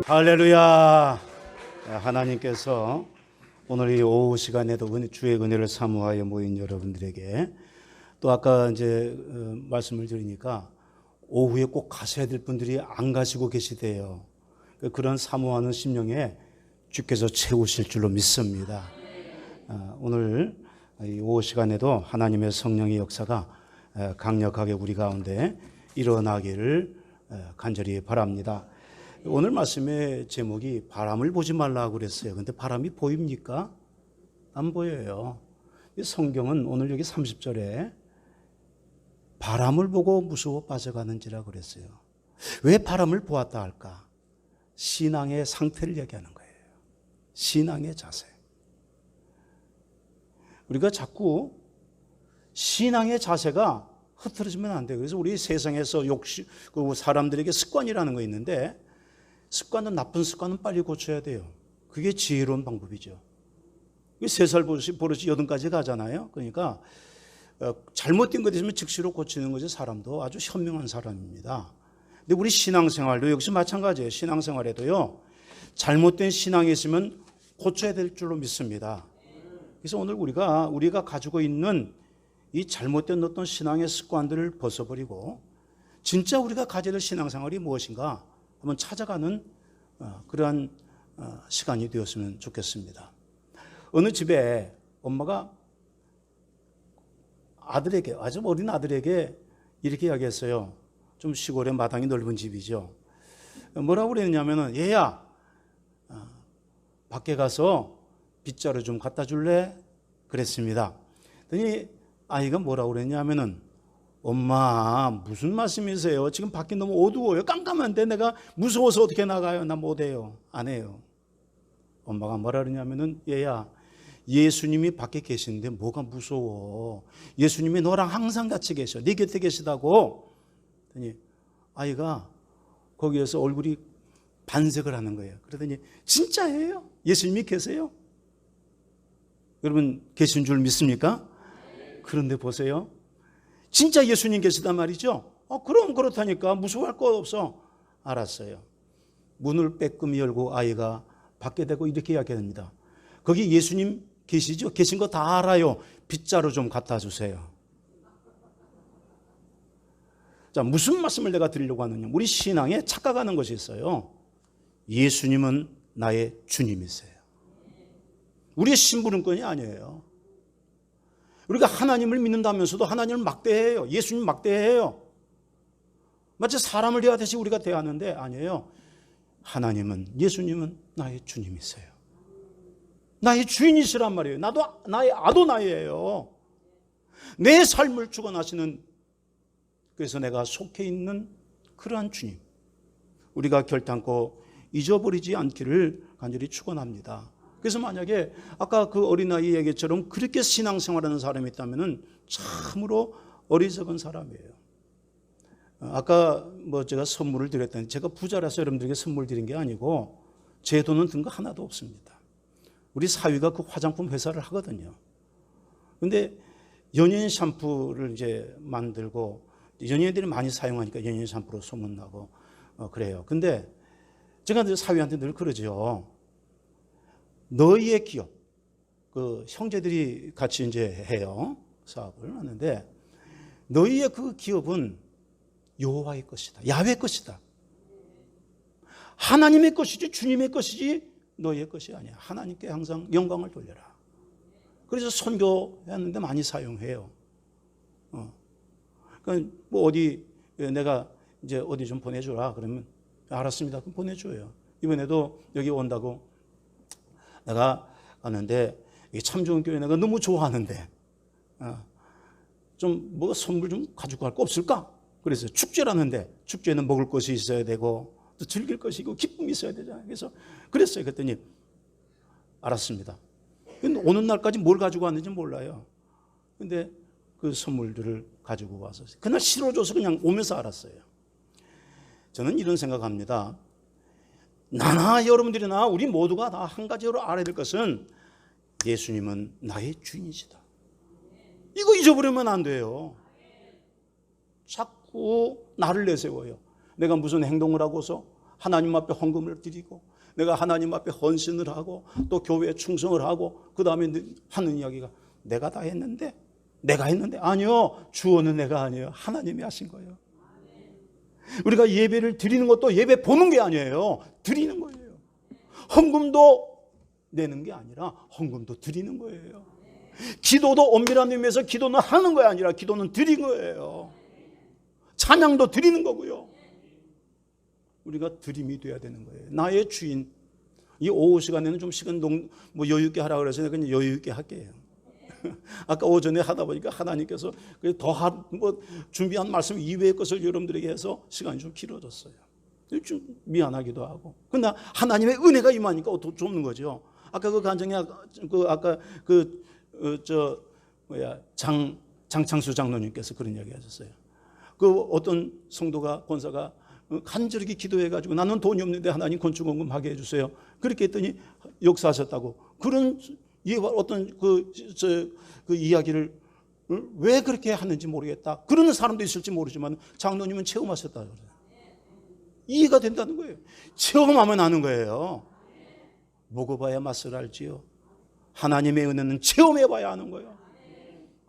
할렐루야. 하나님께서 오늘 이 오후 시간에도 주의 은혜를 사모하여 모인 여러분들에게 또 아까 이제 말씀을 드리니까 오후에 꼭 가셔야 될 분들이 안 가시고 계시대요. 그런 사모하는 심령에 주께서 채우실 줄로 믿습니다. 오늘 이 오후 시간에도 하나님의 성령의 역사가 강력하게 우리 가운데 일어나기를 간절히 바랍니다. 오늘 말씀의 제목이 바람을 보지 말라고 그랬어요. 근데 바람이 보입니까? 안 보여요. 성경은 오늘 여기 30절에 바람을 보고 무서워 빠져가는지라 그랬어요. 왜 바람을 보았다 할까? 신앙의 상태를 얘기하는 거예요. 신앙의 자세. 우리가 자꾸 신앙의 자세가 흐트러지면 안 돼요. 그래서 우리 세상에서 사람들에게 습관이라는 거 있는데 습관은 나쁜 습관은 빨리 고쳐야 돼요. 그게 지혜로운 방법이죠. 3살 버릇이 80까지 가잖아요. 그러니까 잘못된 것 있으면 즉시로 고치는 것이 사람도 아주 현명한 사람입니다. 근데 우리 신앙생활도 역시 마찬가지예요. 신앙생활에도요. 잘못된 신앙이 있으면 고쳐야 될 줄로 믿습니다. 그래서 오늘 우리가 가지고 있는 이 잘못된 어떤 신앙의 습관들을 벗어버리고 진짜 우리가 가져야 될 신앙생활이 무엇인가 한번 찾아가는 그러한 시간이 되었으면 좋겠습니다. 어느 집에 엄마가 아들에게, 아주 어린 아들에게 이렇게 이야기했어요. 좀 시골에 마당이 넓은 집이죠. 뭐라고 그랬냐면은 얘야 밖에 가서 빗자루 좀 갖다 줄래? 그랬습니다. 그랬더니 아이가 뭐라고 그랬냐면은 엄마 무슨 말씀이세요? 지금 밖이 너무 어두워요. 깜깜한데 내가 무서워서 어떻게 나가요? 나 못해요. 안 해요. 엄마가 뭐라 그러냐면은 얘야 예수님이 밖에 계시는데 뭐가 무서워. 예수님이 너랑 항상 같이 계셔. 네 곁에 계시다고. 그랬더니 아이가 거기에서 얼굴이 반색을 하는 거예요. 그러더니 진짜예요? 예수님이 계세요? 여러분 계신 줄 믿습니까? 그런데 보세요. 진짜 예수님 계시단 말이죠. 그럼 그렇다니까 무서워할 거 없어. 알았어요. 문을 빼끔히 열고 아이가 밖에 대고 이렇게 이야기합니다. 거기 예수님 계시죠? 계신 거 다 알아요. 빗자루 좀 갖다 주세요. 자, 무슨 말씀을 내가 드리려고 하느냐. 우리 신앙에 착각하는 것이 있어요. 예수님은 나의 주님이세요. 우리의 심부름꾼이 아니에요. 우리가 하나님을 믿는다면서도 하나님을 막대해요. 예수님 막대해요. 마치 사람을 대하듯이 우리가 대하는데 아니에요. 하나님은, 예수님은 나의 주님이세요. 나의 주인이시란 말이에요. 나의 아도나이예요. 내 삶을 주관하시는, 그래서 내가 속해 있는 그러한 주님. 우리가 결단코 잊어버리지 않기를 간절히 축원합니다. 그래서 만약에 아까 그 어린아이 얘기처럼 그렇게 신앙생활하는 사람이 있다면 참으로 어리석은 사람이에요. 아까 제가 선물을 드렸더니 제가 부자라서 여러분들에게 선물 드린 게 아니고 제 돈은 든 거 하나도 없습니다. 우리 사위가 그 화장품 회사를 하거든요. 근데 연예인 샴푸를 이제 만들고 연예인들이 많이 사용하니까 연예인 샴푸로 소문나고 그래요. 근데 제가 사위한테 늘 그러죠. 너희의 기업, 그 형제들이 같이 이제 해요. 사업을 하는데 너희의 그 기업은 여호와의 것이다. 야훼 것이다. 하나님의 것이지 주님의 것이지 너희의 것이 아니야. 하나님께 항상 영광을 돌려라. 그래서 선교했는데 많이 사용해요. 그러니까 내가 이제 어디 좀 보내주라 그러면 알았습니다. 그럼 보내줘요. 이번에도 여기 온다고 내가 가는데 참 좋은 교회 내가 너무 좋아하는데 좀 선물 좀 가지고 갈 거 없을까? 그래서 축제라는데 축제는 먹을 것이 있어야 되고 또 즐길 것이 있고 기쁨이 있어야 되잖아요. 그래서 그랬어요. 그랬더니 알았습니다. 근데 오는 날까지 뭘 가지고 왔는지 몰라요. 근데 그 선물들을 가지고 와서 그날 실어줘서 그냥 오면서 알았어요. 저는 이런 생각합니다. 나나 여러분들이나 우리 모두가 다 한 가지로 알아야 될 것은 예수님은 나의 주인이시다. 이거 잊어버리면 안 돼요. 자꾸 나를 내세워요. 내가 무슨 행동을 하고서 하나님 앞에 헌금을 드리고 내가 하나님 앞에 헌신을 하고 또 교회에 충성을 하고 그 다음에 하는 이야기가 내가 다 했는데 내가 했는데 아니요. 주어는 내가 아니에요. 하나님이 하신 거예요. 우리가 예배를 드리는 것도 예배 보는 게 아니에요. 드리는 거예요. 헌금도 내는 게 아니라 헌금도 드리는 거예요. 기도도 엄밀한 의미에서 기도는 하는 거 아니라 기도는 드린 거예요. 찬양도 드리는 거고요. 우리가 드림이 돼야 되는 거예요. 나의 주인. 이 오후 시간에는 좀 시간 여유 있게 하라고 그래서 그냥 여유 있게 할게요. 아까 오전에 하다 보니까 하나님께서 더 준비한 말씀 이외의 것을 여러분들에게 해서 시간이 좀 길어졌어요. 좀 미안하기도 하고. 근데 하나님의 은혜가 임하니까 더 좁는 거죠. 아까 그 간증에 아까 장창수 장로님께서 그런 이야기 하셨어요. 그 어떤 성도가 권사가 간절히 기도해가지고 나는 돈이 없는데 하나님 건축원금 하게 해주세요. 그렇게 했더니 역사하셨다고. 그런 어떤 그 이야기를 왜 그렇게 하는지 모르겠다. 그러는 사람도 있을지 모르지만 장로님은 체험하셨다 그래요. 이해가 된다는 거예요. 체험하면 아는 거예요. 먹어봐야 맛을 알지요. 하나님의 은혜는 체험해봐야 아는 거예요.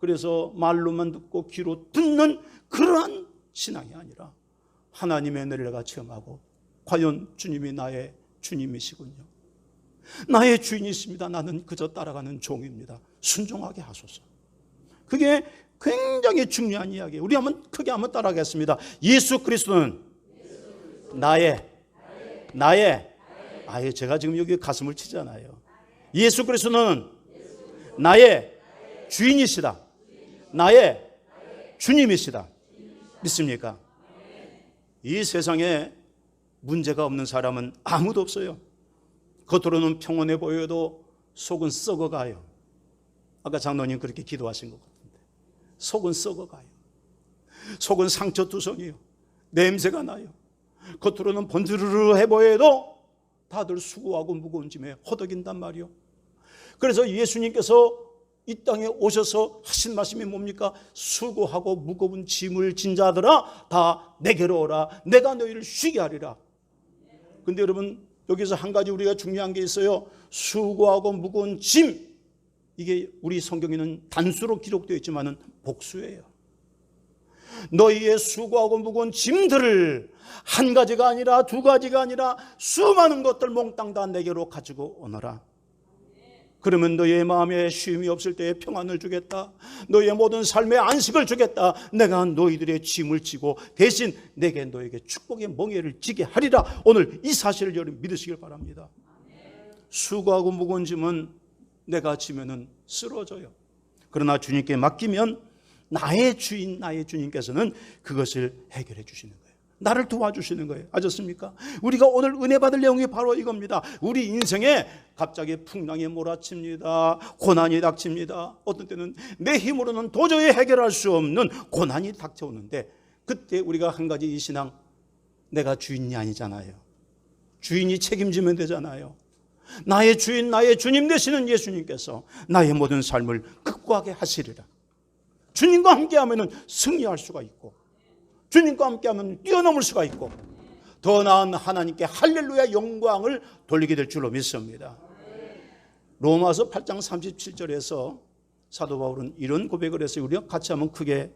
그래서 말로만 듣고 귀로 듣는 그러한 신앙이 아니라 하나님의 은혜를 내가 체험하고 과연 주님이 나의 주님이시군요. 나의 주인이십니다. 나는 그저 따라가는 종입니다. 순종하게 하소서. 그게 굉장히 중요한 이야기예요. 우리 크게 한번 따라하겠습니다. 예수 그리스도는 제가 지금 여기 가슴을 치잖아요. 예수 그리스도는 나의 주인이시다. 나의 주님이시다. 믿습니까? 이 세상에 문제가 없는 사람은 아무도 없어요. 겉으로는 평온해 보여도 속은 썩어가요. 아까 장로님 그렇게 기도하신 것 같은데 속은 썩어가요. 속은 상처투성이요. 냄새가 나요. 겉으로는 번드르르해 보여도 다들 수고하고 무거운 짐에 허덕인단 말이요. 그래서 예수님께서 이 땅에 오셔서 하신 말씀이 뭡니까? 수고하고 무거운 짐을 진 자들아 다 내게로 오라. 내가 너희를 쉬게 하리라. 근데 여러분 여기서 한 가지 우리가 중요한 게 있어요. 수고하고 무거운 짐. 이게 우리 성경에는 단수로 기록되어 있지만은 복수예요. 너희의 수고하고 무거운 짐들을 한 가지가 아니라 두 가지가 아니라 수많은 것들 몽땅 다 내게로 가지고 오너라. 그러면 너희의 마음에 쉼이 없을 때에 평안을 주겠다. 너희의 모든 삶에 안식을 주겠다. 내가 너희들의 짐을 지고 대신 내게 너에게 축복의 멍에를 지게 하리라. 오늘 이 사실을 여러분 믿으시길 바랍니다. 수고하고 무거운 짐은 내가 지면은 쓰러져요. 그러나 주님께 맡기면 나의 주인, 나의 주님께서는 그것을 해결해 주시는 거예요. 나를 도와주시는 거예요. 아셨습니까? 우리가 오늘 은혜 받을 내용이 바로 이겁니다. 우리 인생에 갑자기 풍랑이 몰아칩니다. 고난이 닥칩니다. 어떤 때는 내 힘으로는 도저히 해결할 수 없는 고난이 닥쳐오는데 그때 우리가 한 가지 이 신앙, 내가 주인이 아니잖아요. 주인이 책임지면 되잖아요. 나의 주인, 나의 주님 되시는 예수님께서 나의 모든 삶을 극구하게 하시리라. 주님과 함께하면 승리할 수가 있고 주님과 함께하면 뛰어넘을 수가 있고 더 나은 하나님께 할렐루야 영광을 돌리게 될 줄로 믿습니다. 로마서 8장 37절에서 사도 바울은 이런 고백을 해서 우리가 같이 한번 크게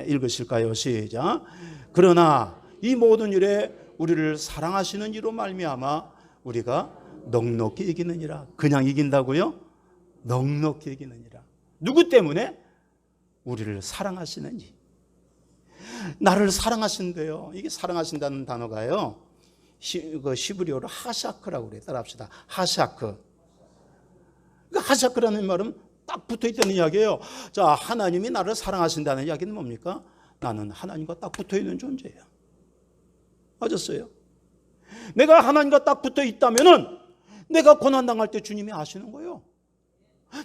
읽으실까요? 시작. 그러나 이 모든 일에 우리를 사랑하시는 이로 말미암아 우리가 넉넉히 이기느니라. 그냥 이긴다고요? 넉넉히 이기느니라. 누구 때문에? 우리를 사랑하시는 이. 나를 사랑하신대요. 이게 사랑하신다는 단어가요. 시브리어로 하샤크라고 그래요. 따라합시다. 하샤크. 하샤크라는 말은 딱 붙어있다는 이야기예요. 자, 하나님이 나를 사랑하신다는 이야기는 뭡니까? 나는 하나님과 딱 붙어있는 존재예요. 맞았어요? 내가 하나님과 딱 붙어있다면은 내가 고난당할 때 주님이 아시는 거예요.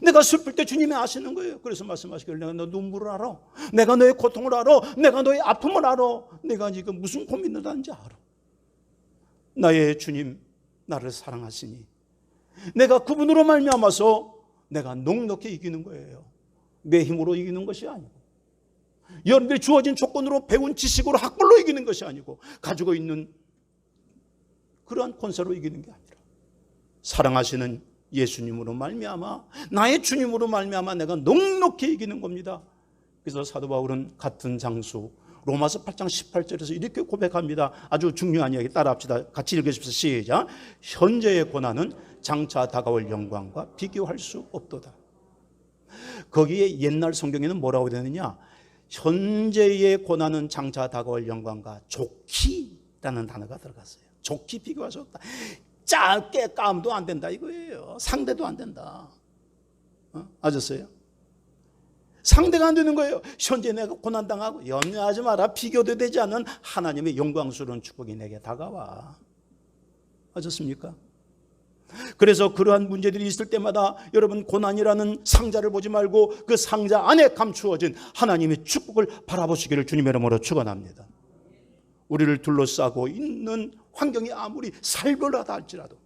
내가 슬플 때 주님이 아시는 거예요. 그래서 말씀하시길 내가 너 눈물을 알아. 내가 너의 고통을 알아. 내가 너의 아픔을 알아. 내가 지금 무슨 고민을 하는지 알아. 나의 주님 나를 사랑하시니 내가 그분으로 말미암아서 내가 넉넉히 이기는 거예요. 내 힘으로 이기는 것이 아니고 여러분들이 주어진 조건으로 배운 지식으로 학벌로 이기는 것이 아니고 가지고 있는 그러한 권세로 이기는 게 아니라 사랑하시는 예수님으로 말미암아, 나의 주님으로 말미암아 내가 넉넉히 이기는 겁니다. 그래서 사도 바울은 같은 장수 로마서 8장 18절에서 이렇게 고백합니다. 아주 중요한 이야기 따라합시다. 같이 읽으십시오. 시작. 현재의 고난은 장차 다가올 영광과 비교할 수 없도다. 거기에 옛날 성경에는 뭐라고 되느냐, 현재의 고난은 장차 다가올 영광과 좋기라는 단어가 들어갔어요. 좋기 비교할 수 없다. 짧게 까움도 안 된다 이거예요. 상대도 안 된다. 아셨어요? 상대가 안 되는 거예요. 현재 내가 고난당하고 염려하지 마라. 비교도 되지 않는 하나님의 영광스러운 축복이 내게 다가와. 아셨습니까? 그래서 그러한 문제들이 있을 때마다 여러분 고난이라는 상자를 보지 말고 그 상자 안에 감추어진 하나님의 축복을 바라보시기를 주님의 이름으로 축원합니다. 우리를 둘러싸고 있는 환경이 아무리 살벌하다 할지라도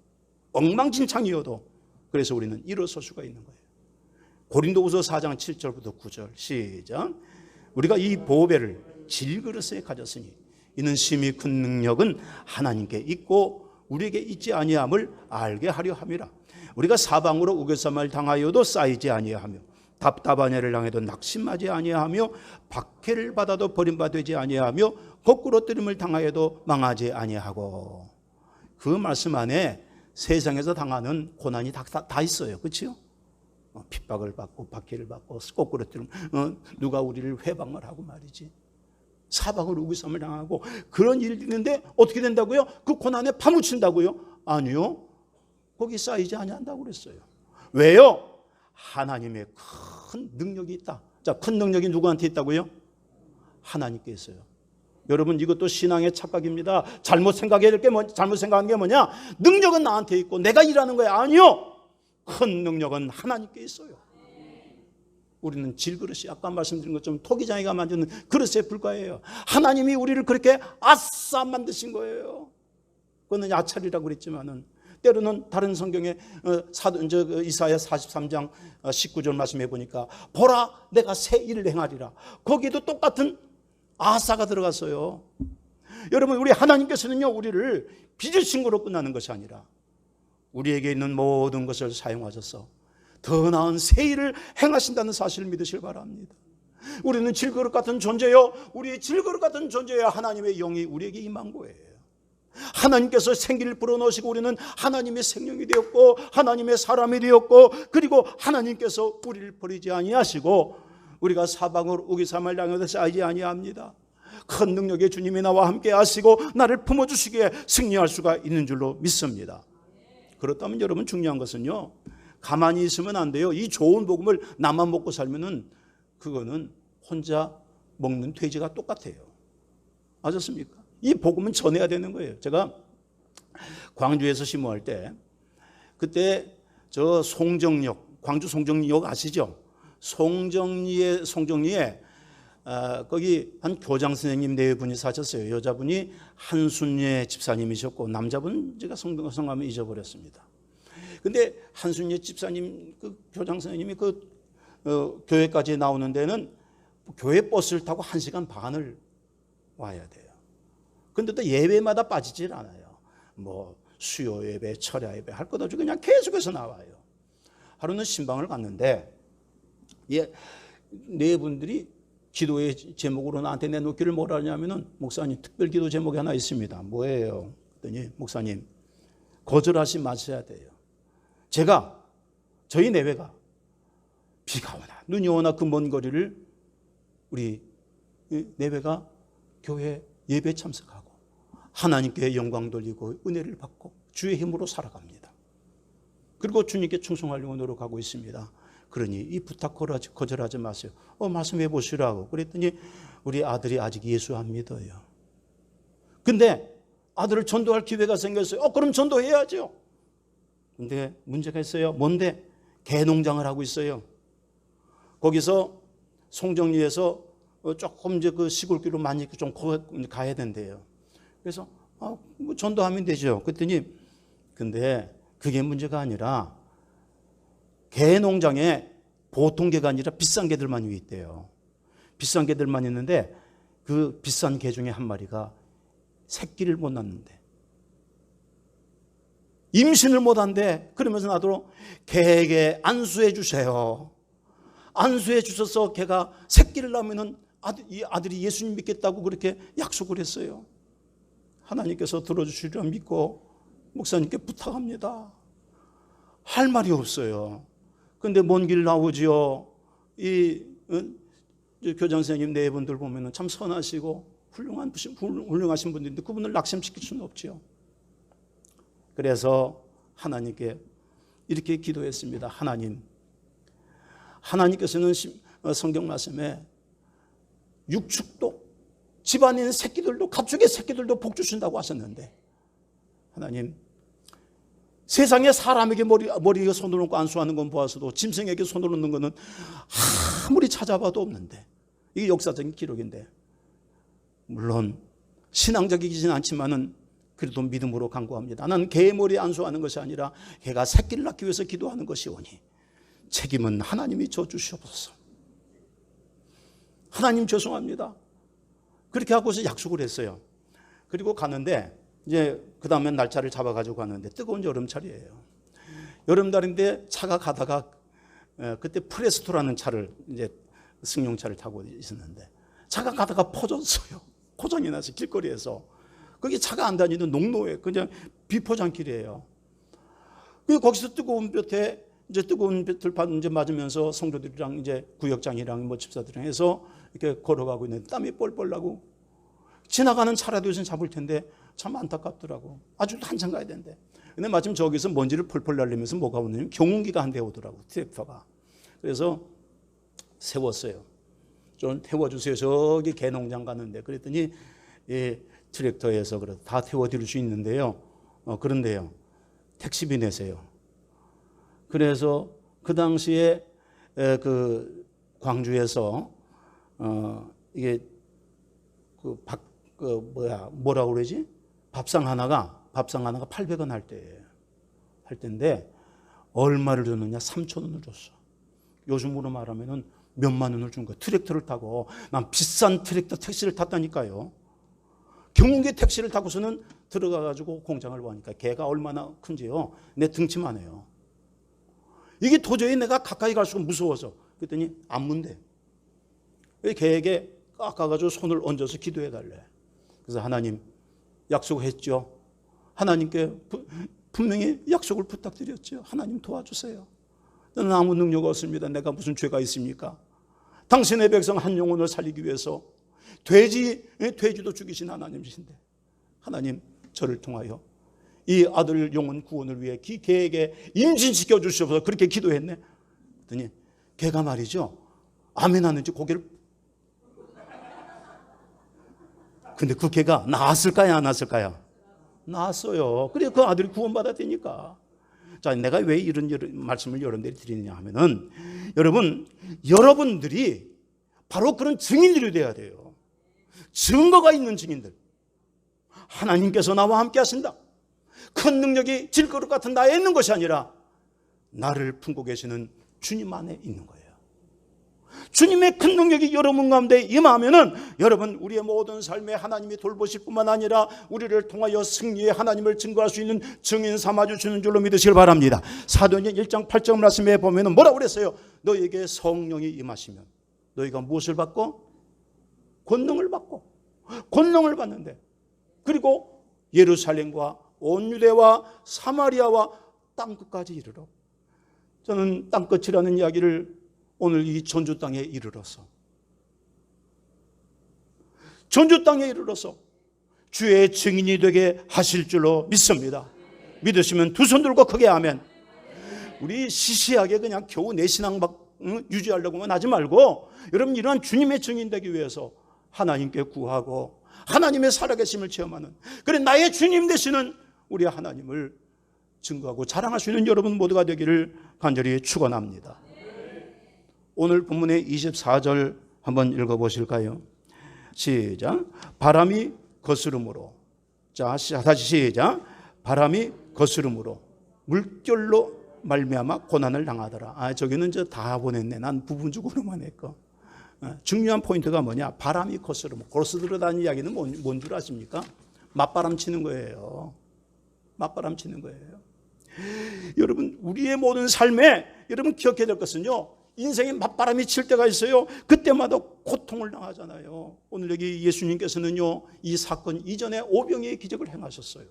엉망진창이어도 그래서 우리는 일어설 수가 있는 거예요. 고린도후서 4장 7절부터 9절 시작. 우리가 이 보배를 질그릇에 가졌으니 이는 심히 큰 능력은 하나님께 있고 우리에게 있지 아니함을 알게 하려 함이라. 우리가 사방으로 우겨쌈을 당하여도 쌓이지 아니하며 답답한 일을 당해도 낙심하지 아니하며 박해를 받아도 버림받지 아니하며 거꾸로 뜨림을 당하여도 망하지 아니하고. 그 말씀 안에 세상에서 당하는 고난이 다 있어요. 그렇죠? 핍박을 받고 박해를 받고 거꾸로 뜨림, 누가 우리를 회방을 하고 말이지. 사방으로 우겨쌈을 당하고 그런 일이 있는데 어떻게 된다고요? 그 고난에 파묻힌다고요? 아니요. 거기 쌓이지 아니한다고 그랬어요. 왜요? 하나님의 큰 능력이 있다. 자, 큰 능력이 누구한테 있다고요? 하나님께 있어요. 여러분 이것도 신앙의 착각입니다. 잘못 생각하는 게 뭐냐? 능력은 나한테 있고 내가 일하는 거야. 아니요. 큰 능력은 하나님께 있어요. 우리는 질그릇이 아까 말씀드린 것처럼 토기장이가 만드는 그릇에 불과해요. 하나님이 우리를 그렇게 아싸 만드신 거예요. 그거는 야찰이라고 그랬지만은 때로는 다른 성경에 이사야 43장 19절 말씀해 보니까 보라 내가 새 일을 행하리라. 거기도 똑같은 아싸가 들어갔어요. 여러분 우리 하나님께서는요 우리를 빚으신 거로 끝나는 것이 아니라 우리에게 있는 모든 것을 사용하셔서 더 나은 새 일을 행하신다는 사실을 믿으시길 바랍니다. 우리는 질그릇 같은 존재요. 우리의 질그릇 같은 존재야 하나님의 영이 우리에게 임한 거예요. 하나님께서 생기를 불어넣으시고 우리는 하나님의 생명이 되었고 하나님의 사람이 되었고 그리고 하나님께서 우리를 버리지 아니하시고 우리가 사방으로 우기삼을 당해서 쌓이지 아니합니다. 큰 능력의 주님이 나와 함께 하시고 나를 품어주시기에 승리할 수가 있는 줄로 믿습니다. 그렇다면 여러분 중요한 것은요 가만히 있으면 안 돼요. 이 좋은 복음을 나만 먹고 살면은 그거는 혼자 먹는 돼지가 똑같아요. 아셨습니까? 이 복음은 전해야 되는 거예요. 제가 광주에서 심호할 때 그때 저 송정역 광주 송정리역 아시죠? 송정리에 거기 한 교장 선생님 네 분이 사셨어요. 여자분이 한순예 집사님이셨고 남자분 제가 성함을 잊어버렸습니다. 근데 한순예 집사님 그 교장 선생님이 교회까지 나오는 데는 교회 버스를 타고 1시간 반을 와야 돼요. 근데 또 예배마다 빠지질 않아요. 뭐 수요 예배, 철야 예배 할 것 없이 그냥 계속해서 나와요. 하루는 신방을 갔는데 네 분들이 기도의 제목으로 나한테 내놓기를 뭐라 하냐면은 목사님 특별 기도 제목이 하나 있습니다. 뭐예요? 그랬더니 목사님 거절하지 마셔야 돼요. 저희 내외가 비가 오나 눈이 오나 그 먼 거리를 우리 내외가 교회 예배 참석하고 하나님께 영광 돌리고 은혜를 받고 주의 힘으로 살아갑니다. 그리고 주님께 충성하려고 노력하고 있습니다. 그러니 이 부탁 거절하지 마세요. 말씀해 보시라고. 그랬더니 우리 아들이 아직 예수 안 믿어요. 근데 아들을 전도할 기회가 생겼어요. 그럼 전도해야죠. 근데 문제가 있어요. 뭔데? 개농장을 하고 있어요. 거기서 송정리에서 조금 이제 그 시골길로 많이 좀 가야 된대요. 그래서 뭐 전도하면 되죠. 그랬더니 근데 그게 문제가 아니라 개농장에 보통 개가 아니라 비싼 개들만 있대요. 비싼 개들만 있는데 그 비싼 개 중에 한 마리가 새끼를 못 낳는데 임신을 못한대. 그러면서 나도 개에게 안수해 주세요. 안수해 주셔서 걔가 새끼를 낳으면 이 아들이 예수님 믿겠다고 그렇게 약속을 했어요. 하나님께서 들어주시리라 믿고 목사님께 부탁합니다. 할 말이 없어요. 근데 먼 길 나오지요. 이 교장 선생님 네 분들 보면은 참 선하시고 훌륭하신 분들인데 그분을 낙심시킬 수는 없지요. 그래서 하나님께 이렇게 기도했습니다. 하나님께서는 성경 말씀에 육축도 집안에 새끼들도 가축의 새끼들도 복 주신다고 하셨는데 하나님 세상에 사람에게 머리에 손을 얹고 안수하는 건 보아서도 짐승에게 손을 얹는 거는 아무리 찾아봐도 없는데 이게 역사적인 기록인데 물론 신앙적이진 않지만은 그래도 믿음으로 간구합니다. 나는 개의 머리에 안수하는 것이 아니라 개가 새끼를 낳기 위해서 기도하는 것이오니 책임은 하나님이 져주시옵소서. 하나님 죄송합니다. 그렇게 하고서 약속을 했어요. 그리고 가는데 이제 그 다음에 날짜를 잡아가지고 가는데 뜨거운 여름철이에요. 여름달인데 차가 가다가 그때 프레스토라는 차를 이제 승용차를 타고 있었는데 차가 가다가 퍼졌어요. 고장이 나서 길거리에서. 거기 차가 안 다니는 농로에 그냥 비포장길이에요. 그리고 거기서 뜨거운 볕에 이제 뜨거운 볕을 이제 맞으면서 성도들이랑 이제 구역장이랑 뭐 집사들이랑 해서 이렇게 걸어가고 있는데 땀이 뻘뻘 나고 지나가는 차라도 요즘 잡을 텐데 참 안타깝더라고. 아주 한참 가야 되는데. 근데 마침 저기서 먼지를 펄펄 날리면서 뭐가 오냐면 경운기가 한 대 오더라고. 트랙터가. 그래서 세웠어요. 좀 태워주세요. 저기 개농장 가는데. 그랬더니 트랙터에서 다 태워드릴 수 있는데요. 그런데요. 택시비 내세요. 그래서 그 당시에 그 광주에서 이게 뭐라고 그러지? 밥상 하나가 800원 할 때인데 얼마를 줬느냐? 3,000원을 줬어. 요즘으로 말하면은 몇만 원을 준 거야. 트랙터를 타고. 난 비싼 트랙터 택시를 탔다니까요. 경운기 택시를 타고서는 들어가가지고 공장을 보니까 개가 얼마나 큰지요. 내 등치만 해요. 이게 도저히 내가 가까이 갈 수가 무서워서. 그랬더니 안 문대. 개에게 깎아가지고 손을 얹어서 기도해달래. 그래서 하나님 약속했죠. 하나님께 분명히 약속을 부탁드렸죠. 하나님 도와주세요. 저는 아무 능력 없습니다. 내가 무슨 죄가 있습니까? 당신의 백성 한 영혼을 살리기 위해서 돼지도 죽이신 하나님이신데 하나님 저를 통하여 이 아들 영혼 구원을 위해 개에게 임신시켜 주시옵소서. 그렇게 기도했네. 그랬더니 개가 말이죠. 아멘 하는지 고개를. 근데 그 개가 나았을까요? 안 나았을까요? 나았어요. 그래 그 아들이 구원받았다니까. 자, 내가 왜 이런 말씀을 여러분들이 드리느냐 하면은 여러분들이 바로 그런 증인들이 돼야 돼요. 증거가 있는 증인들. 하나님께서 나와 함께 하신다. 큰 능력이 질그릇 같은 나에 있는 것이 아니라 나를 품고 계시는 주님 안에 있는 거예요. 주님의 큰 능력이 여러분 가운데 임하면은 여러분 우리의 모든 삶에 하나님이 돌보실 뿐만 아니라 우리를 통하여 승리의 하나님을 증거할 수 있는 증인 삼아주시는 줄로 믿으시길 바랍니다. 사도행전 1장 8절 말씀에 보면은 뭐라고 그랬어요? 너에게 성령이 임하시면 너희가 무엇을 받고? 권능을 받고. 권능을 받는데 그리고 예루살렘과 온 유대와 사마리아와 땅끝까지 이르러. 저는 땅끝이라는 이야기를 오늘 이 전주 땅에 이르러서 주의 증인이 되게 하실 줄로 믿습니다. 믿으시면 두 손 들고 크게 아멘. 우리 시시하게 그냥 겨우 내 신앙 유지하려고만 하지 말고 여러분 이러한 주님의 증인 되기 위해서 하나님께 구하고 하나님의 살아계심을 체험하는 그래 나의 주님 되시는 우리 하나님을 증거하고 자랑할 수 있는 여러분 모두가 되기를 간절히 축원합니다. 오늘 본문의 24절 한번 읽어보실까요? 시작. 바람이 거스름으로. 자, 다시 시작. 바람이 거스름으로 물결로 말미암아 고난을 당하더라. 저기는 다 보냈네. 난 부분적으로만 했고. 중요한 포인트가 뭐냐? 바람이 거스르다는 이야기는 뭔 줄 아십니까? 맞바람 치는 거예요. 맞바람 치는 거예요. 여러분, 우리의 모든 삶에 여러분 기억해야 될 것은요, 인생에 맞바람이 칠 때가 있어요. 그때마다 고통을 당하잖아요. 오늘 여기 예수님께서는요, 이 사건 이전에 오병이의 기적을 행하셨어요.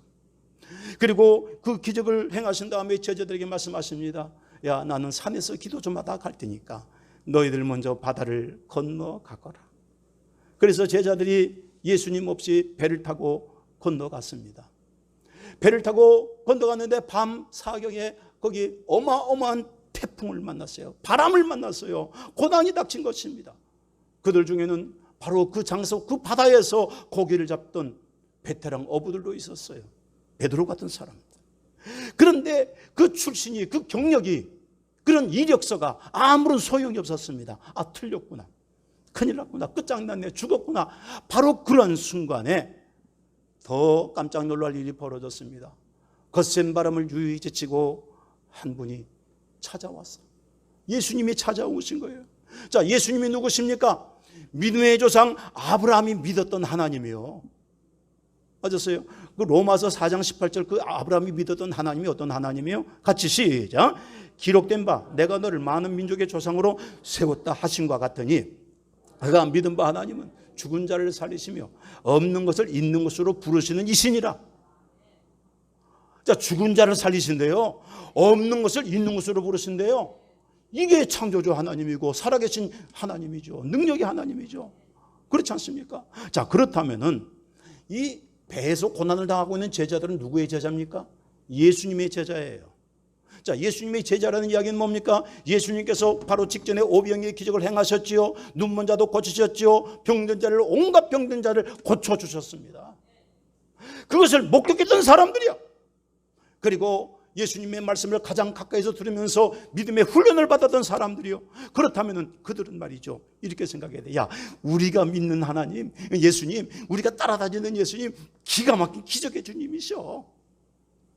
그리고 그 기적을 행하신 다음에 제자들에게 말씀하십니다. 야, 나는 산에서 기도 좀 하다 갈 테니까 너희들 먼저 바다를 건너가거라. 그래서 제자들이 예수님 없이 배를 타고 건너갔습니다. 배를 타고 건너갔는데 밤 사경에 거기 어마어마한 태풍을 만났어요. 바람을 만났어요. 고난이 닥친 것입니다. 그들 중에는 바로 그 장소, 그 바다에서 고기를 잡던 베테랑 어부들도 있었어요. 베드로 같은 사람들. 그런데 그 출신이, 그 경력이, 그런 이력서가 아무런 소용이 없었습니다. 아, 틀렸구나. 큰일 났구나. 끝장났네. 죽었구나. 바로 그런 순간에 더 깜짝 놀랄 일이 벌어졌습니다. 거센 바람을 유유히 제치고 한 분이 찾아왔어. 예수님이 찾아오신 거예요. 자, 예수님이 누구십니까? 믿음의 조상 아브라함이 믿었던 하나님이요. 맞았어요? 그 로마서 4장 18절 그 아브라함이 믿었던 하나님이 어떤 하나님이요? 같이 시작. 기록된 바 내가 너를 많은 민족의 조상으로 세웠다 하신과 같으니 그가 믿은 바 하나님은 죽은 자를 살리시며 없는 것을 있는 것으로 부르시는 이신이라. 자, 죽은 자를 살리신대요. 없는 것을 있는 것으로 부르신대요. 이게 창조주 하나님이고 살아계신 하나님이죠. 능력의 하나님이죠. 그렇지 않습니까? 자, 그렇다면은 이 배에서 고난을 당하고 있는 제자들은 누구의 제자입니까? 예수님의 제자예요. 자, 예수님의 제자라는 이야기는 뭡니까? 예수님께서 바로 직전에 오병이의 기적을 행하셨지요. 눈먼 자도 고치셨지요. 병든 자를, 온갖 병든 자를 고쳐주셨습니다. 그것을 목격했던 사람들이야. 그리고 예수님의 말씀을 가장 가까이서 들으면서 믿음의 훈련을 받았던 사람들이요. 그렇다면 그들은 말이죠, 이렇게 생각해야 돼. 야, 우리가 믿는 하나님, 예수님, 우리가 따라다니는 예수님, 기가 막힌 기적의 주님이셔.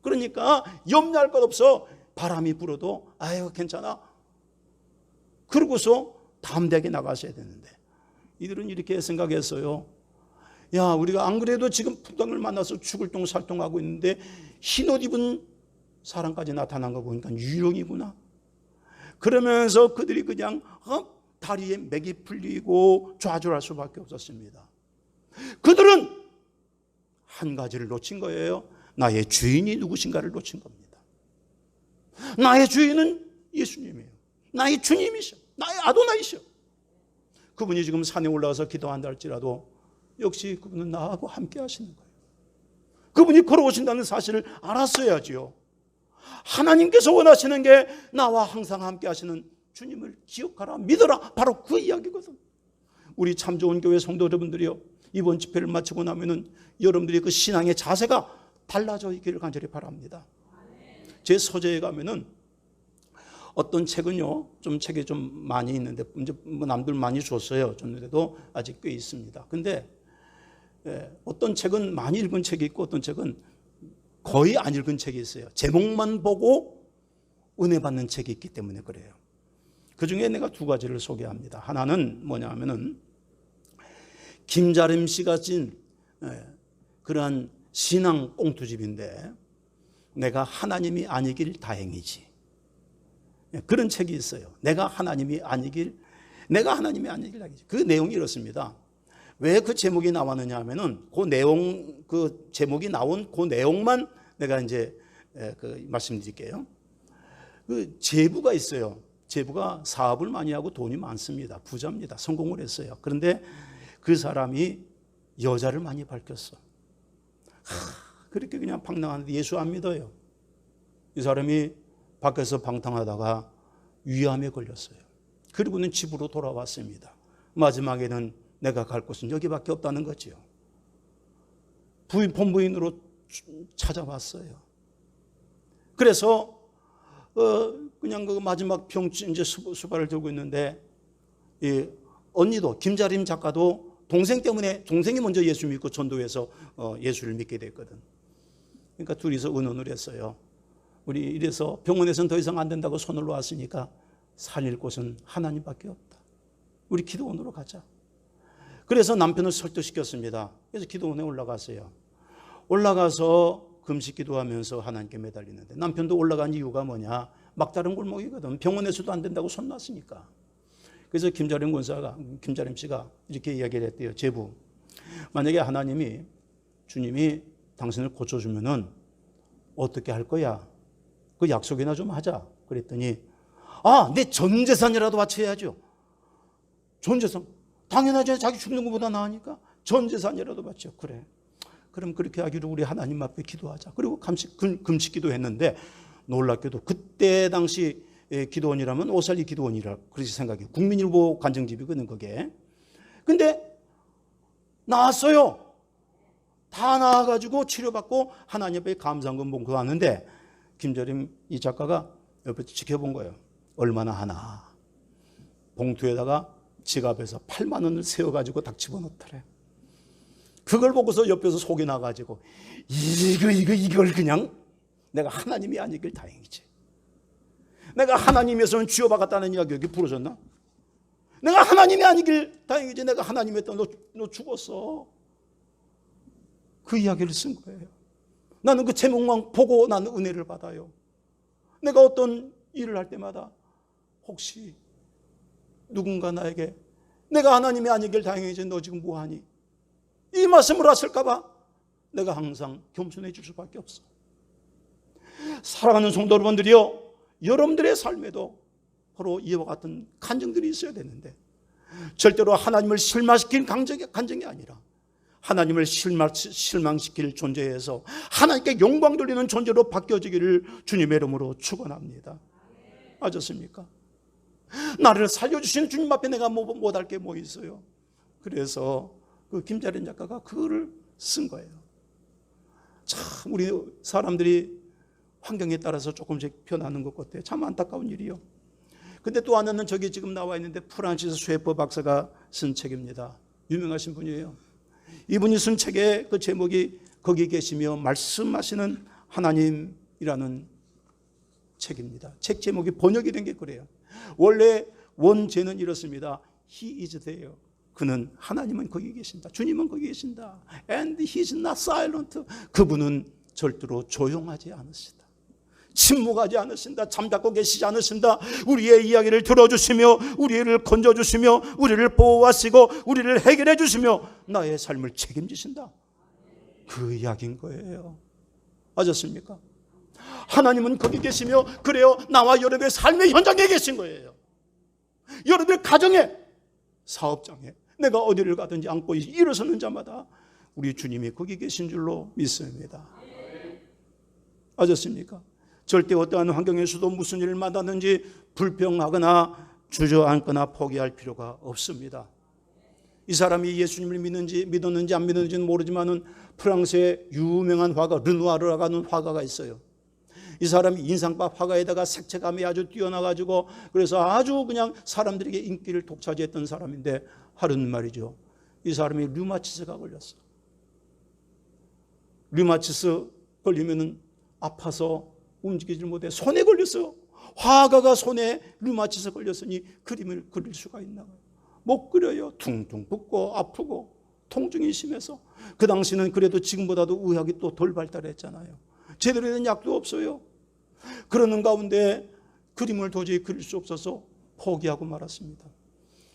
그러니까 염려할 것 없어. 바람이 불어도 아유 괜찮아. 그러고서 담대하게 나가셔야 되는데 이들은 이렇게 생각했어요. 야, 우리가 안 그래도 지금 풍랑을 만나서 죽을 똥살똥하고 있는데 흰옷 입은 사람까지 나타난 거 보니까 유령이구나. 그러면서 그들이 그냥 다리에 맥이 풀리고 좌절할 수밖에 없었습니다. 그들은 한 가지를 놓친 거예요. 나의 주인이 누구신가를 놓친 겁니다. 나의 주인은 예수님이에요. 나의 주님이셔. 나의 아도나이셔. 그분이 지금 산에 올라가서 기도한다 할지라도 역시 그분은 나하고 함께 하시는 거예요. 그분이 걸어오신다는 사실을 알았어야지요. 하나님께서 원하시는 게 나와 항상 함께 하시는 주님을 기억하라, 믿어라. 바로 그 이야기거든. 우리 참 좋은 교회 성도 여러분들이요, 이번 집회를 마치고 나면은 여러분들이 그 신앙의 자세가 달라져 있기를 간절히 바랍니다. 제 서재에 가면은 어떤 책은요, 책이 좀 많이 있는데 이제 뭐 남들 많이 줬어요. 줬는데도 아직 꽤 있습니다. 근데 어떤 책은 많이 읽은 책이 있고 어떤 책은 거의 안 읽은 책이 있어요. 제목만 보고 은혜 받는 책이 있기 때문에 그래요. 그 중에 내가 두 가지를 소개합니다. 하나는 뭐냐 하면은 김자림 씨가 쓴 그러한 신앙 꽁투집인데 내가 하나님이 아니길 다행이지. 그런 책이 있어요. 내가 하나님이 아니길 다행이지. 그 내용이 이렇습니다. 왜 그 제목이 나왔느냐 하면은 그 제목이 나온 그 내용만 내가 이제 말씀드릴게요. 그 제부가 있어요. 제부가 사업을 많이 하고 돈이 많습니다. 부자입니다. 성공을 했어요. 그런데 그 사람이 여자를 많이 밝혔어. 그렇게 그냥 방탕하는데 예수 안 믿어요. 이 사람이 밖에서 방탕하다가 위암에 걸렸어요. 그리고는 집으로 돌아왔습니다. 마지막에는 내가 갈 곳은 여기밖에 없다는 거지요. 본부인으로 찾아왔어요. 그래서 그냥 그 마지막 이제 수발을 들고 있는데 이 언니도 김자림 작가도 동생이 먼저 예수 믿고 전도해서 예수를 믿게 됐거든. 그러니까 둘이서 의논을 했어요. 우리 이래서 병원에서는 더 이상 안 된다고 손을 놓았으니까 살릴 곳은 하나님밖에 없다. 우리 기도원으로 가자. 그래서 남편을 설득시켰습니다. 그래서 기도원에 올라갔어요. 올라가서 금식 기도하면서 하나님께 매달리는데 남편도 올라간 이유가 뭐냐? 막다른 골목이거든. 병원에서도 안 된다고 손놨으니까. 그래서 김자림 씨가 이렇게 이야기를 했대요. 제부, 만약에 주님이 당신을 고쳐주면은 어떻게 할 거야? 그 약속이나 좀 하자. 그랬더니 내 전 재산이라도 바쳐야죠. 전 재산. 당연하죠. 자기 죽는 것보다 나으니까 전 재산이라도 바쳐. 그래. 그럼 그렇게 하기로 우리 하나님 앞에 기도하자. 그리고 금식 기도했는데 놀랍게도 그때 당시 기도원이라면 오살리 기도원이라 그렇게 생각해요. 국민일보 간증집이거든 그게. 근데 나았어요. 다 나아가지고 치료받고 하나님 앞에 감사한금 봉투하는데 김자림 이 작가가 옆에서 지켜본 거예요. 얼마나 하나. 봉투에다가 지갑에서 8만 원을 세워가지고 딱 집어넣더래. 그걸 보고서 옆에서 속이 나가지고 이걸 그냥 내가 하나님이 아니길 다행이지. 내가 하나님에서는 쥐어박았다는 이야기 여기 부러졌나? 내가 하나님이 아니길 다행이지. 내가 하나님이었다. 너 죽었어. 그 이야기를 쓴 거예요. 나는 그 제목만 보고 나는 은혜를 받아요. 내가 어떤 일을 할 때마다 혹시 누군가 나에게 내가 하나님이 아니길 다행이지 너 지금 뭐하니? 이 말씀을 왔을까 봐 내가 항상 겸손해질 수밖에 없어. 사랑하는 성도 여러분들이요, 여러분들의 삶에도 바로 이와 같은 간증들이 있어야 되는데 절대로 하나님을 실망시킨 간증이 아니라 하나님을 실망시킬 존재에서 하나님께 영광 돌리는 존재로 바뀌어지기를 주님의 이름으로 축원합니다. 맞았습니까? 나를 살려주시는 주님 앞에 내가 못할 게 뭐 있어요. 그래서 그 김자린 작가가 그거를 쓴 거예요. 참 우리 사람들이 환경에 따라서 조금씩 변하는 것 같아요. 참 안타까운 일이요. 근데 또 하나는 저기 지금 나와 있는데 프란시스 쉐퍼 박사가 쓴 책입니다. 유명하신 분이에요. 이분이 쓴 책의 그 제목이 거기 계시며 말씀하시는 하나님이라는 책입니다. 책 제목이 번역이 된 게 그래요. 원래 원제는 이렇습니다. He is there. 그는 하나님은 거기 계신다. 주님은 거기 계신다. And he is not silent. 그분은 절대로 조용하지 않으시다. 침묵하지 않으신다. 잠자고 계시지 않으신다. 우리의 이야기를 들어주시며 우리를 건져주시며 우리를 보호하시고 우리를 해결해 주시며 나의 삶을 책임지신다. 그 이야기인 거예요. 아셨습니까? 하나님은 거기 계시며 그래요. 나와 여러분의 삶의 현장에 계신 거예요. 여러분의 가정에, 사업장에, 내가 어디를 가든지 안고 일어서는 자마다 우리 주님이 거기 계신 줄로 믿습니다. 아셨습니까? 절대 어떠한 환경에서도 무슨 일을 만나든지 불평하거나 주저앉거나 포기할 필요가 없습니다. 이 사람이 예수님을 믿었는지 안 믿었는지는 모르지만 프랑스의 유명한 화가 르누아르라는 화가가 있어요. 이 사람이 인상밥 화가에다가 색채감이 아주 뛰어나가지고 그래서 아주 그냥 사람들에게 인기를 독차지했던 사람인데 하루는 말이죠. 이 사람이 류마티스가 걸렸어. 류마티스 걸리면은 아파서 움직이지 못해 손에 걸렸어요. 화가가 손에 류마티스 걸렸으니 그림을 그릴 수가 있나 봐요. 못 그려요. 퉁퉁 붓고 아프고 통증이 심해서. 그 당시는 그래도 지금보다도 의학이 또 덜 발달했잖아요. 제대로 된 약도 없어요. 그러는 가운데 그림을 도저히 그릴 수 없어서 포기하고 말았습니다.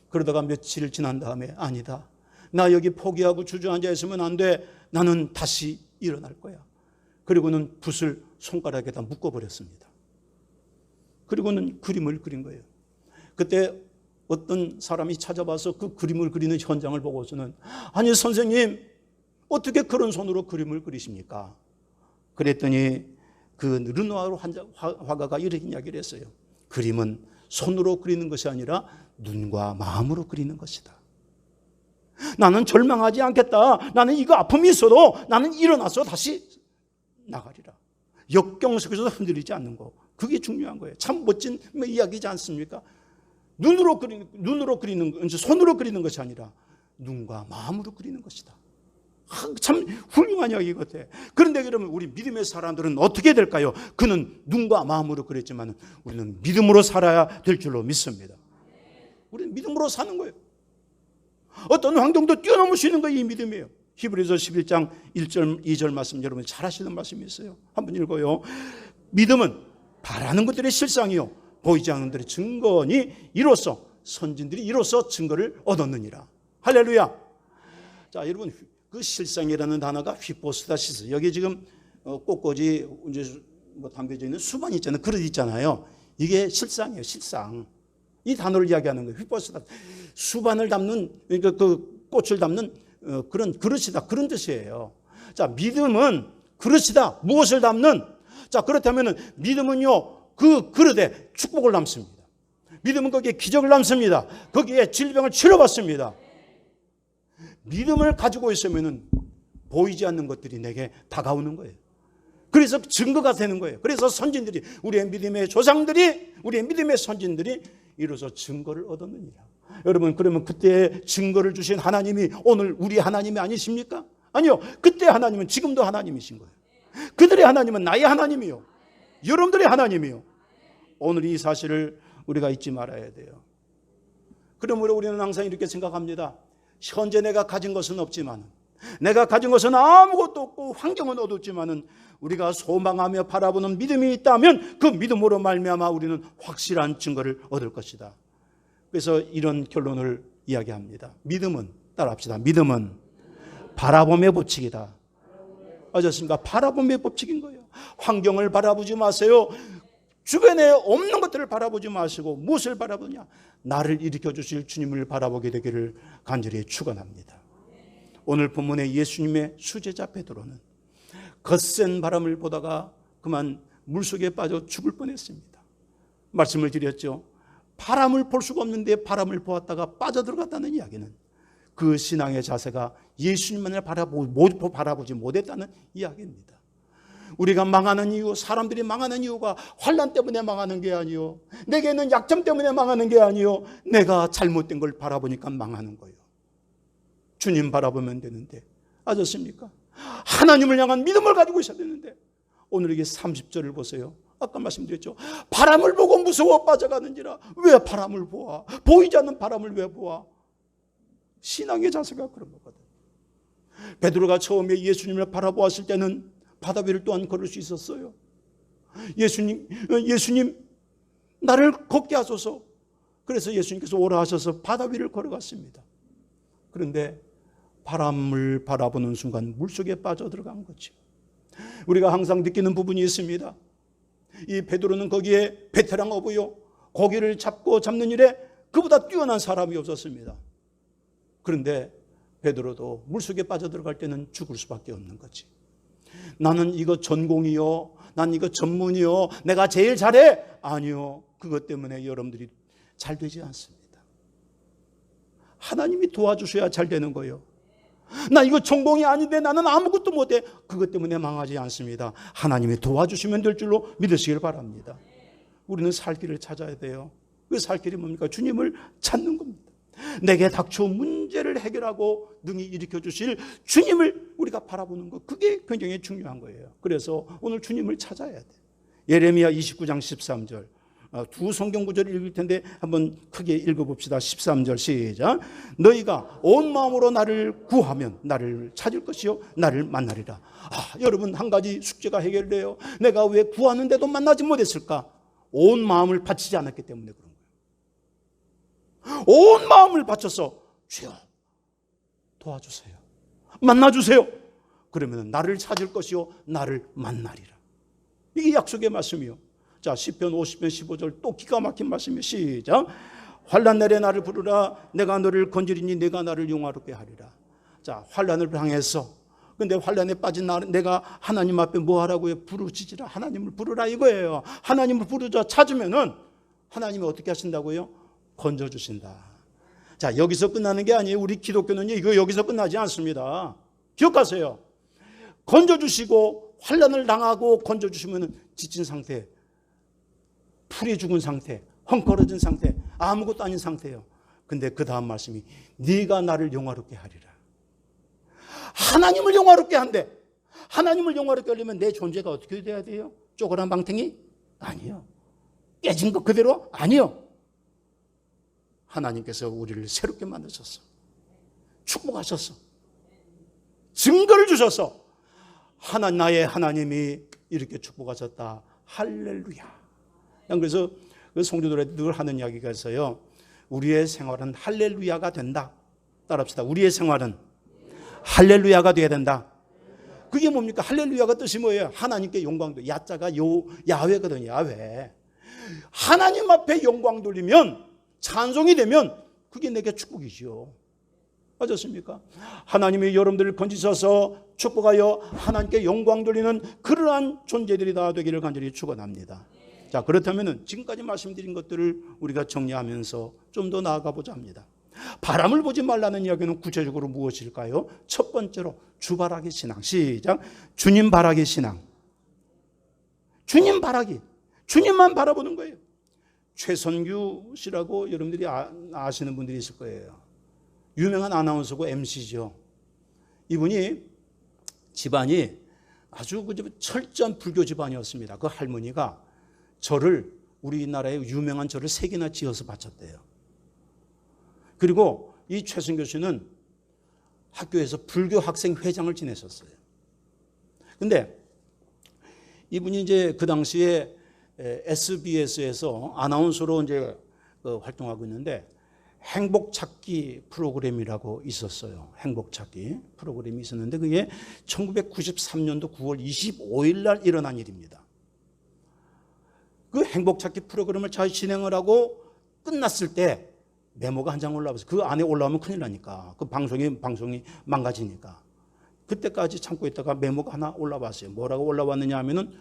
그러다가 며칠 지난 다음에 아니다. 나 여기 포기하고 주저앉아 있으면 안 돼. 나는 다시 일어날 거야. 그리고는 붓을 손가락에다 묶어버렸습니다. 그리고는 그림을 그린 거예요. 그때 어떤 사람이 찾아와서 그 그림을 그리는 현장을 보고서는 아니 선생님 어떻게 그런 손으로 그림을 그리십니까? 그랬더니 그 르누아르 화가가 이렇게 이야기를 했어요. 그림은 손으로 그리는 것이 아니라 눈과 마음으로 그리는 것이다. 나는 절망하지 않겠다. 나는 이거 아픔이 있어도 나는 일어나서 다시 나가리라. 역경 속에서 흔들리지 않는 거. 그게 중요한 거예요. 참 멋진 이야기지 않습니까? 눈으로 그리는 손으로 그리는 것이 아니라 눈과 마음으로 그리는 것이다. 참 훌륭한 이야기 같아. 그런데 그러면 우리 믿음의 사람들은 어떻게 될까요? 그는 눈과 마음으로 그랬지만 우리는 믿음으로 살아야 될 줄로 믿습니다. 우리는 믿음으로 사는 거예요. 어떤 환경도 뛰어넘을 수 있는 거 이 믿음이에요. 히브리서 11장 1절 2절 말씀 여러분 잘 아시는 말씀이 있어요. 한번 읽어요. 믿음은 바라는 것들의 실상이요 보이지 않는 것들의 증거니 이로써 선진들이 이로써 증거를 얻었느니라. 할렐루야. 자, 여러분 그 실상이라는 단어가 휘포스타시스. 여기 지금 꽃꽂이 이제 뭐 담겨져 있는 수만 있잖아요. 그릇 있잖아요. 이게 실상이에요. 실상. 이 단어를 이야기하는 거예요. 휘포스타. 수반을 담는 그러니까 그 꽃을 담는 그런 그릇이다. 그런 뜻이에요. 자, 믿음은 그릇이다. 무엇을 담는? 자, 그렇다면은 믿음은요 그 그릇에 축복을 담습니다. 믿음은 거기에 기적을 담습니다. 거기에 질병을 치료받습니다. 믿음을 가지고 있으면은 보이지 않는 것들이 내게 다가오는 거예요. 그래서 증거가 되는 거예요. 그래서 선진들이 우리의 믿음의 조상들이 우리의 믿음의 선진들이 이로써 증거를 얻었느니라. 여러분 그러면 그때 증거를 주신 하나님이 오늘 우리 하나님이 아니십니까? 아니요. 그때 하나님은 지금도 하나님이신 거예요. 그들의 하나님은 나의 하나님이요. 여러분들의 하나님이요. 오늘 이 사실을 우리가 잊지 말아야 돼요. 그러므로 우리는 항상 이렇게 생각합니다. 현재 내가 가진 것은 없지만 내가 가진 것은 아무것도 없고 환경은 어둡지만은 우리가 소망하며 바라보는 믿음이 있다면 그 믿음으로 말미암아 우리는 확실한 증거를 얻을 것이다. 그래서 이런 결론을 이야기합니다. 믿음은 따라합시다. 믿음은 바라봄의 법칙이다. 아셨습니까? 바라봄의 법칙인 거예요. 환경을 바라보지 마세요. 주변에 없는 것들을 바라보지 마시고 무엇을 바라보냐? 나를 일으켜 주실 주님을 바라보게 되기를 간절히 축원합니다. 오늘 본문의 예수님의 수제자 베드로는 거센 바람을 보다가 그만 물속에 빠져 죽을 뻔했습니다. 말씀을 드렸죠. 바람을 볼 수가 없는데 바람을 보았다가 빠져들어갔다는 이야기는 그 신앙의 자세가 예수님만을 바라보지 못했다는 이야기입니다. 우리가 망하는 이유, 사람들이 망하는 이유가 환난 때문에 망하는 게 아니요, 내게 있는 약점 때문에 망하는 게 아니요, 내가 잘못된 걸 바라보니까 망하는 거예요. 주님 바라보면 되는데, 아셨습니까? 하나님을 향한 믿음을 가지고 있어야 되는데 오늘 이게 30절을 보세요. 아까 말씀드렸죠. 바람을 보고 무서워 빠져가는지라. 왜 바람을 보아? 보이지 않는 바람을 왜 보아? 신앙의 자세가 그런 거거든. 베드로가 처음에 예수님을 바라보았을 때는 바다 위를 또한 걸을 수 있었어요. 예수님 나를 걷게 하소서. 그래서 예수님께서 오라 하셔서 바다 위를 걸어갔습니다. 그런데 바람을 바라보는 순간 물속에 빠져들어간 거죠. 우리가 항상 느끼는 부분이 있습니다. 이 베드로는 거기에 베테랑 어부요, 고기를 잡는 일에 그보다 뛰어난 사람이 없었습니다. 그런데 베드로도 물속에 빠져들어갈 때는 죽을 수밖에 없는 거지. 나는 이거 전공이요, 난 이거 전문이요, 내가 제일 잘해. 아니요, 그것 때문에 여러분들이 잘 되지 않습니다. 하나님이 도와주셔야 잘 되는 거예요. 나 이거 전공이 아닌데 나는 아무것도 못해. 그것 때문에 망하지 않습니다. 하나님이 도와주시면 될 줄로 믿으시길 바랍니다. 우리는 살 길을 찾아야 돼요. 그 살 길이 뭡니까? 주님을 찾는 겁니다. 내게 닥쳐온 문제를 해결하고 능히 일으켜 주실 주님을 우리가 바라보는 것, 그게 굉장히 중요한 거예요. 그래서 오늘 주님을 찾아야 돼. 예레미야 29장 13절, 두 성경 구절을 읽을 텐데 한번 크게 읽어봅시다. 13절 시작. 너희가 온 마음으로 나를 구하면 나를 찾을 것이요 나를 만나리라. 여러분 한 가지 숙제가 해결돼요. 내가 왜 구하는데도 만나지 못했을까? 온 마음을 바치지 않았기 때문에 그런 거예요. 온 마음을 바쳐서 주여 도와주세요, 만나주세요. 그러면 나를 찾을 것이요 나를 만나리라. 이게 약속의 말씀이요. 자, 시편 50편 15절 또 기가 막힌 말씀이에요. 시작. 환난 날에 나를 부르라. 내가 너를 건지리니 내가 나를 용화롭게 하리라. 자, 환난을 향해서, 근데 환난에 빠진 내가 하나님 앞에 뭐 하라고요? 부르짖으라. 하나님을 부르라 이거예요. 하나님을 부르자 찾으면은 하나님이 어떻게 하신다고요? 건져주신다. 자, 여기서 끝나는 게 아니에요. 우리 기독교는 이거 여기서 끝나지 않습니다. 기억하세요. 건져주시고 환난을 당하고 건져주시면 지친 상태, 풀이 죽은 상태, 헝클어진 상태, 아무것도 아닌 상태예요. 근데 그 다음 말씀이 네가 나를 영화롭게 하리라. 하나님을 영화롭게 한대. 하나님을 영화롭게 하려면 내 존재가 어떻게 돼야 돼요? 쪼그란 방탱이? 아니요. 깨진 거 그대로? 아니요. 하나님께서 우리를 새롭게 만드셨어. 축복하셨어. 증거를 주셔서 나의 하나님이 이렇게 축복하셨다. 할렐루야. 그래서 그 성도들이 늘 하는 이야기가 있어요. 우리의 생활은 할렐루야가 된다. 따라합시다. 우리의 생활은 할렐루야가 돼야 된다. 그게 뭡니까? 할렐루야가 뜻이 뭐예요? 하나님께 영광도. 야자가 야훼거든요. 야훼. 하나님 앞에 영광 돌리면, 찬송이 되면 그게 내게 축복이죠. 맞았습니까? 하나님이 여러분들을 건지셔서 축복하여 하나님께 영광 돌리는 그러한 존재들이 다 되기를 간절히 축원합니다. 자, 그렇다면 지금까지 말씀드린 것들을 우리가 정리하면서 좀 더 나아가 보자 합니다. 바람을 보지 말라는 이야기는 구체적으로 무엇일까요? 첫 번째로 주바라기 신앙. 시작. 주님 바라기 신앙. 주님 바라기. 주님만 바라보는 거예요. 최선규 씨라고 여러분들이 아시는 분들이 있을 거예요. 유명한 아나운서고 MC죠. 이분이 집안이 아주 철저한 불교 집안이었습니다. 그 할머니가 절을, 우리나라의 유명한 절을 3개나 지어서 바쳤대요. 그리고 이 최선교 씨는 학교에서 불교 학생 회장을 지냈었어요. 근데 이분이 이제 그 당시에 SBS에서 아나운서로 이제 활동하고 있는데 행복찾기 프로그램이라고 있었어요. 행복찾기 프로그램이 있었는데 그게 1993년도 9월 25일 날 일어난 일입니다. 그 행복찾기 프로그램을 잘 진행을 하고 끝났을 때 메모가 한 장 올라와서 그 안에 올라오면 큰일 나니까 그 방송이 망가지니까 그때까지 참고 있다가 메모가 하나 올라왔어요. 뭐라고 올라왔느냐 하면은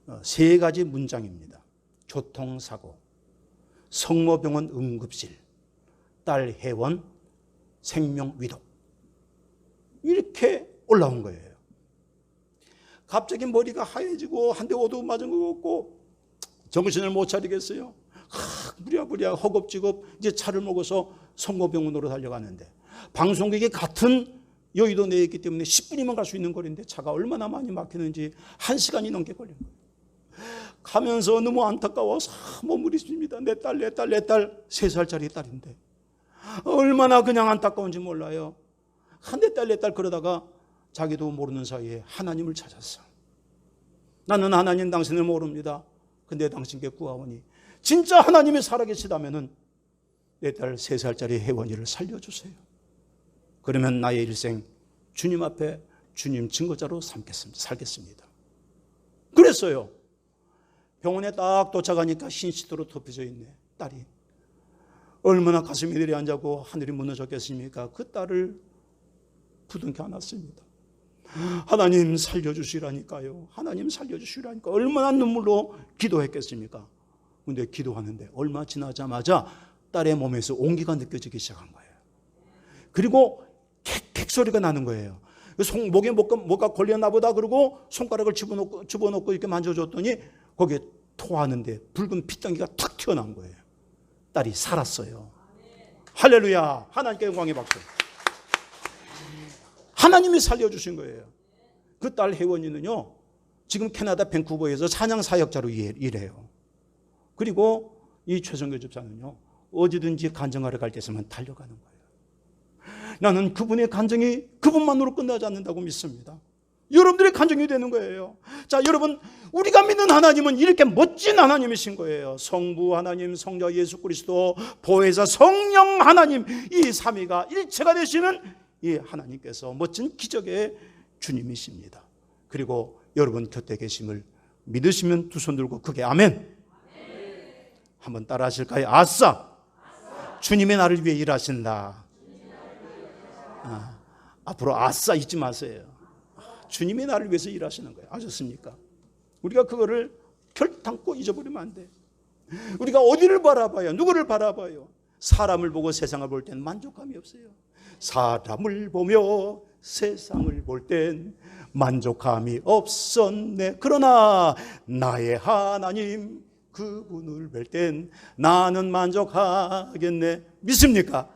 3가지 문장입니다. 교통사고, 성모병원 응급실, 딸 회원, 생명위독. 이렇게 올라온 거예요. 갑자기 머리가 하얘지고 한 대 오도 맞은 것 같고 정신을 못 차리겠어요. 부랴부랴 허겁지겁 이제 차를 먹어서 성모병원으로 달려가는데 방송국이 같은 여의도 내에 있기 때문에 10분이면 갈 수 있는 거리인데 차가 얼마나 많이 막히는지 1시간이 넘게 걸린 거예요. 가면서 너무 안타까워서 머무리 있습니다. 내 딸 3살짜리 딸인데 얼마나 그냥 안타까운지 몰라요. 내 딸 그러다가 자기도 모르는 사이에 하나님을 찾았어. 나는 하나님 당신을 모릅니다. 근데 당신께 구하오니 진짜 하나님이 살아계시다면은 내 딸 3살짜리 혜원이를 살려주세요. 그러면 나의 일생 주님 앞에 주님 증거자로 살겠습니다. 그랬어요. 병원에 딱 도착하니까 흰시트로 덮여져 있네. 딸이. 얼마나 가슴이 내려앉고 하늘이 무너졌겠습니까? 그 딸을 부둥켜 안았습니다. 하나님 살려주시라니까요. 하나님 살려주시라니까. 얼마나 눈물로 기도했겠습니까? 근데 기도하는데 얼마 지나자마자 딸의 몸에서 온기가 느껴지기 시작한 거예요. 그리고 캑캑 소리가 나는 거예요. 목에 뭐가 걸렸나 보다 그러고 손가락을 집어넣고 이렇게 만져줬더니 거기에 토하는데 붉은 핏덩이가 탁 튀어나온 거예요. 딸이 살았어요. 할렐루야. 하나님께 영광의 박수. 하나님이 살려주신 거예요. 그 딸 혜원이는요 지금 캐나다 밴쿠버에서 찬양 사역자로 일해요. 그리고 이 최성교 집사는요 어디든지 간증하러 갈 때서만 달려가는 거예요. 나는 그분의 간증이 그분만으로 끝나지 않는다고 믿습니다. 여러분들의 간증이 되는 거예요. 자, 여러분, 우리가 믿는 하나님은 이렇게 멋진 하나님이신 거예요. 성부 하나님, 성자 예수 그리스도, 보혜사 성령 하나님, 이 삼위가 일체가 되시는 이 하나님께서 멋진 기적의 주님이십니다. 그리고 여러분 곁에 계심을 믿으시면 두 손 들고 크게 아멘. 한번 따라 하실까요? 아싸. 주님의 나를 위해 일하신다. 앞으로 아싸 잊지 마세요. 주님이 나를 위해서 일하시는 거예요. 아셨습니까? 우리가 그거를 결단코 잊어버리면 안 돼. 우리가 어디를 바라봐요? 누구를 바라봐요? 사람을 보고 세상을 볼 땐 만족감이 없어요. 사람을 보며 세상을 볼 땐 만족감이 없었네. 그러나 나의 하나님 그분을 뵐 땐 나는 만족하겠네. 믿습니까?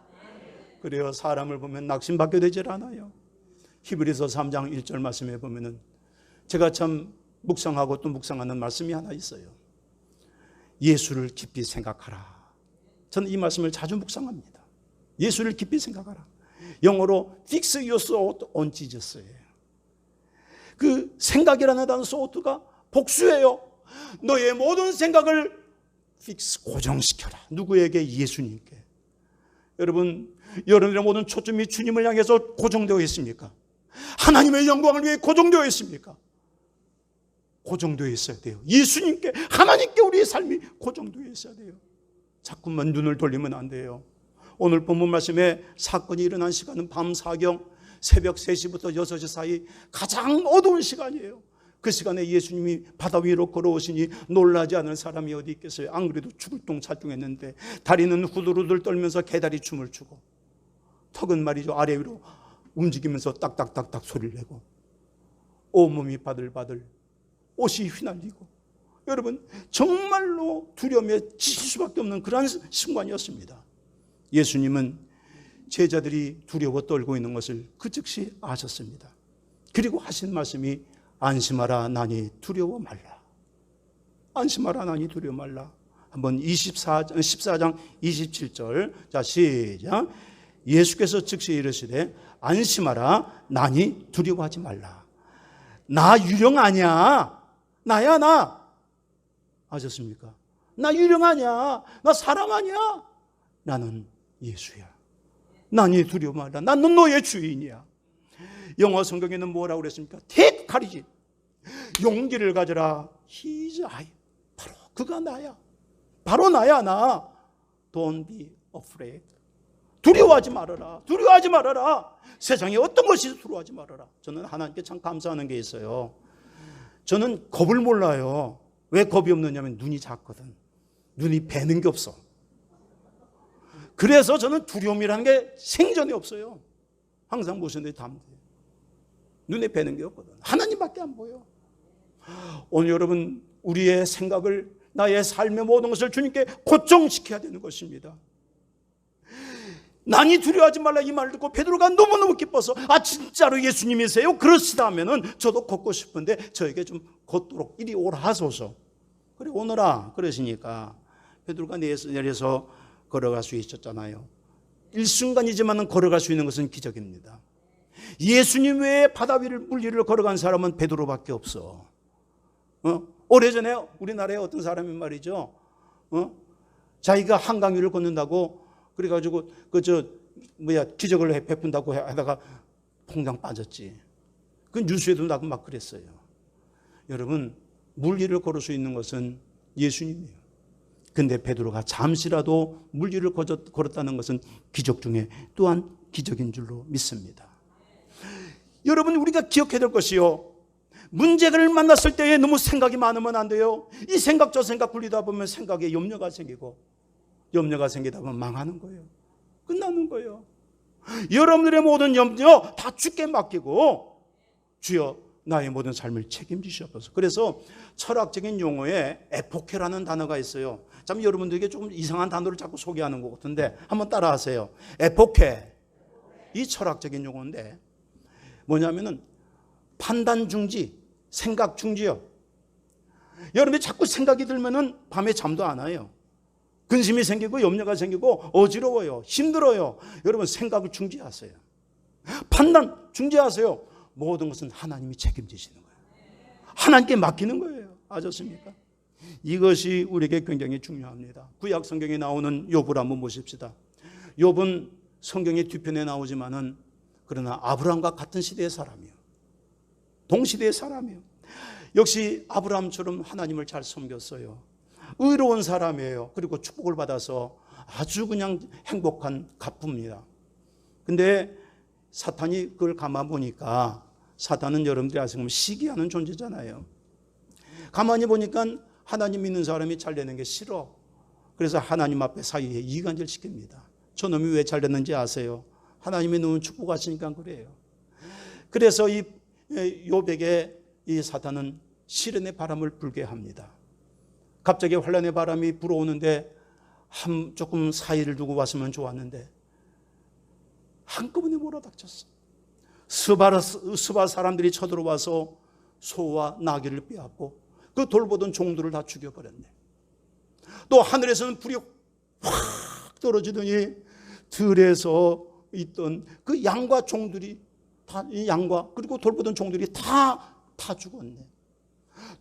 그래요. 사람을 보면 낙심받게 되질 않아요. 히브리서 3장 1절 말씀에 보면은 제가 참 묵상하고 또 묵상하는 말씀이 하나 있어요. 예수를 깊이 생각하라. 저는 이 말씀을 자주 묵상합니다. 예수를 깊이 생각하라. 영어로 fix your thought on Jesus예요. 그 생각이라는 단어 though트가 복수예요. 너의 모든 생각을 fix, 고정시켜라. 누구에게? 예수님께. 여러분, 여러분의 모든 초점이 주님을 향해서 고정되어 있습니까? 하나님의 영광을 위해 고정되어 있습니까? 고정되어 있어야 돼요. 예수님께, 하나님께 우리의 삶이 고정되어 있어야 돼요. 자꾸만 눈을 돌리면 안 돼요. 오늘 본문 말씀에 사건이 일어난 시간은 밤 사경, 새벽 3시부터 6시 사이 가장 어두운 시간이에요. 그 시간에 예수님이 바다 위로 걸어오시니 놀라지 않을 사람이 어디 있겠어요? 안 그래도 죽을 똥찰똥했는데 다리는 후들후들 떨면서 개다리 춤을 추고 턱은 말이죠 아래 위로 움직이면서 딱딱딱딱 소리를 내고 온몸이 바들바들 옷이 휘날리고 여러분 정말로 두려움에 지칠 수밖에 없는 그런 순간이었습니다. 예수님은 제자들이 두려워 떨고 있는 것을 그 즉시 아셨습니다. 그리고 하신 말씀이 안심하라 나니 두려워 말라. 안심하라 나니 두려워 말라. 한번 14장 27절 자 시작. 예수께서 즉시 이르시되 안심하라 나니 두려워하지 말라. 나 유령 아니야. 나야 나. 아셨습니까? 나 유령 아니야. 나 사람 아니야. 나는 예수야. 나니 두려워 말라. 나는 너의 주인이야. 영어 성경에는 뭐라고 그랬습니까? Take courage. 용기를 가져라. He is I. 바로 그가 나야. 바로 나야 나. Don't be afraid. 두려워하지 말아라. 두려워하지 말아라. 세상에 어떤 것이 두려워하지 말아라. 저는 하나님께 참 감사하는 게 있어요. 저는 겁을 몰라요. 왜 겁이 없느냐면 눈이 작거든. 눈이 배는 게 없어. 그래서 저는 두려움이라는 게 생전에 없어요. 항상 무슨 담대. 눈에 뵈는 게 없거든. 하나님밖에 안 보여. 오늘 여러분 우리의 생각을 나의 삶의 모든 것을 주님께 고정시켜야 되는 것입니다. 난이 두려워하지 말라 이 말을 듣고 베드로가 너무너무 기뻐서 아 진짜로 예수님이세요? 그러시다 하면은 저도 걷고 싶은데 저에게 좀 걷도록 이리 오라 하소서. 그래 오너라 그러시니까 베드로가 내려서 걸어갈 수 있었잖아요. 일순간이지만 걸어갈 수 있는 것은 기적입니다. 예수님 외에 바다 위를 물리를 걸어간 사람은 베드로밖에 없어. 오래전에 우리나라에 어떤 사람이 말이죠. 자기가 한강 위를 걷는다고 그래가지고 기적을 베푼다고 하다가 퐁당 빠졌지. 그 뉴스에도 나고 막 그랬어요. 여러분 물 위를 걸을 수 있는 것은 예수님이에요. 근데 베드로가 잠시라도 물 위를 걸었다는 것은 기적 중에 또한 기적인 줄로 믿습니다. 여러분 우리가 기억해야 될 것이요. 문제를 만났을 때에 너무 생각이 많으면 안 돼요. 이 생각 저 생각 굴리다 보면 생각에 염려가 생기고 염려가 생기다 보면 망하는 거예요. 끝나는 거예요. 여러분들의 모든 염려 다 주께 맡기고 주여 나의 모든 삶을 책임지시옵소서. 그래서 철학적인 용어에 에포케라는 단어가 있어요. 참 여러분들에게 조금 이상한 단어를 자꾸 소개하는 것 같은데 한번 따라하세요. 에포케. 이 철학적인 용어인데 뭐냐면은 판단 중지, 생각 중지요. 여러분이 자꾸 생각이 들면은 밤에 잠도 안 와요. 근심이 생기고 염려가 생기고 어지러워요. 힘들어요. 여러분 생각을 중지하세요. 판단 중지하세요. 모든 것은 하나님이 책임지시는 거예요. 하나님께 맡기는 거예요. 아셨습니까? 이것이 우리에게 굉장히 중요합니다. 구약 성경에 나오는 욥을 한번 보십시다. 욥은 성경의 뒤편에 나오지만은 그러나 아브라함과 같은 시대의 사람이에요. 동시대의 사람이에요. 역시 아브라함처럼 하나님을 잘 섬겼어요. 의로운 사람이에요. 그리고 축복을 받아서 아주 그냥 행복한 갑부입니다. 근데 사탄이 그걸 가만 보니까 사탄은 여러분들이 아시면 시기하는 존재잖아요. 가만히 보니까 하나님 믿는 사람이 잘 되는 게 싫어. 그래서 하나님 앞에 사이에 이간질 시킵니다. 저놈이 왜 잘 됐는지 아세요? 하나님이 너무 축복하시니까 그래요. 그래서 이 욥에게 이 사탄은 시련의 바람을 불게 합니다. 갑자기 환란의 바람이 불어오는데 조금 사이를 두고 왔으면 좋았는데 한꺼번에 몰아닥쳤어. 스바 사람들이 쳐들어와서 소와 나귀를 빼앗고 그 돌보던 종들을 다 죽여버렸네. 또 하늘에서는 불이 확 떨어지더니 들에서 있던 그 양과 종들이 다, 이 양과 그리고 돌보던 종들이 다 죽었네.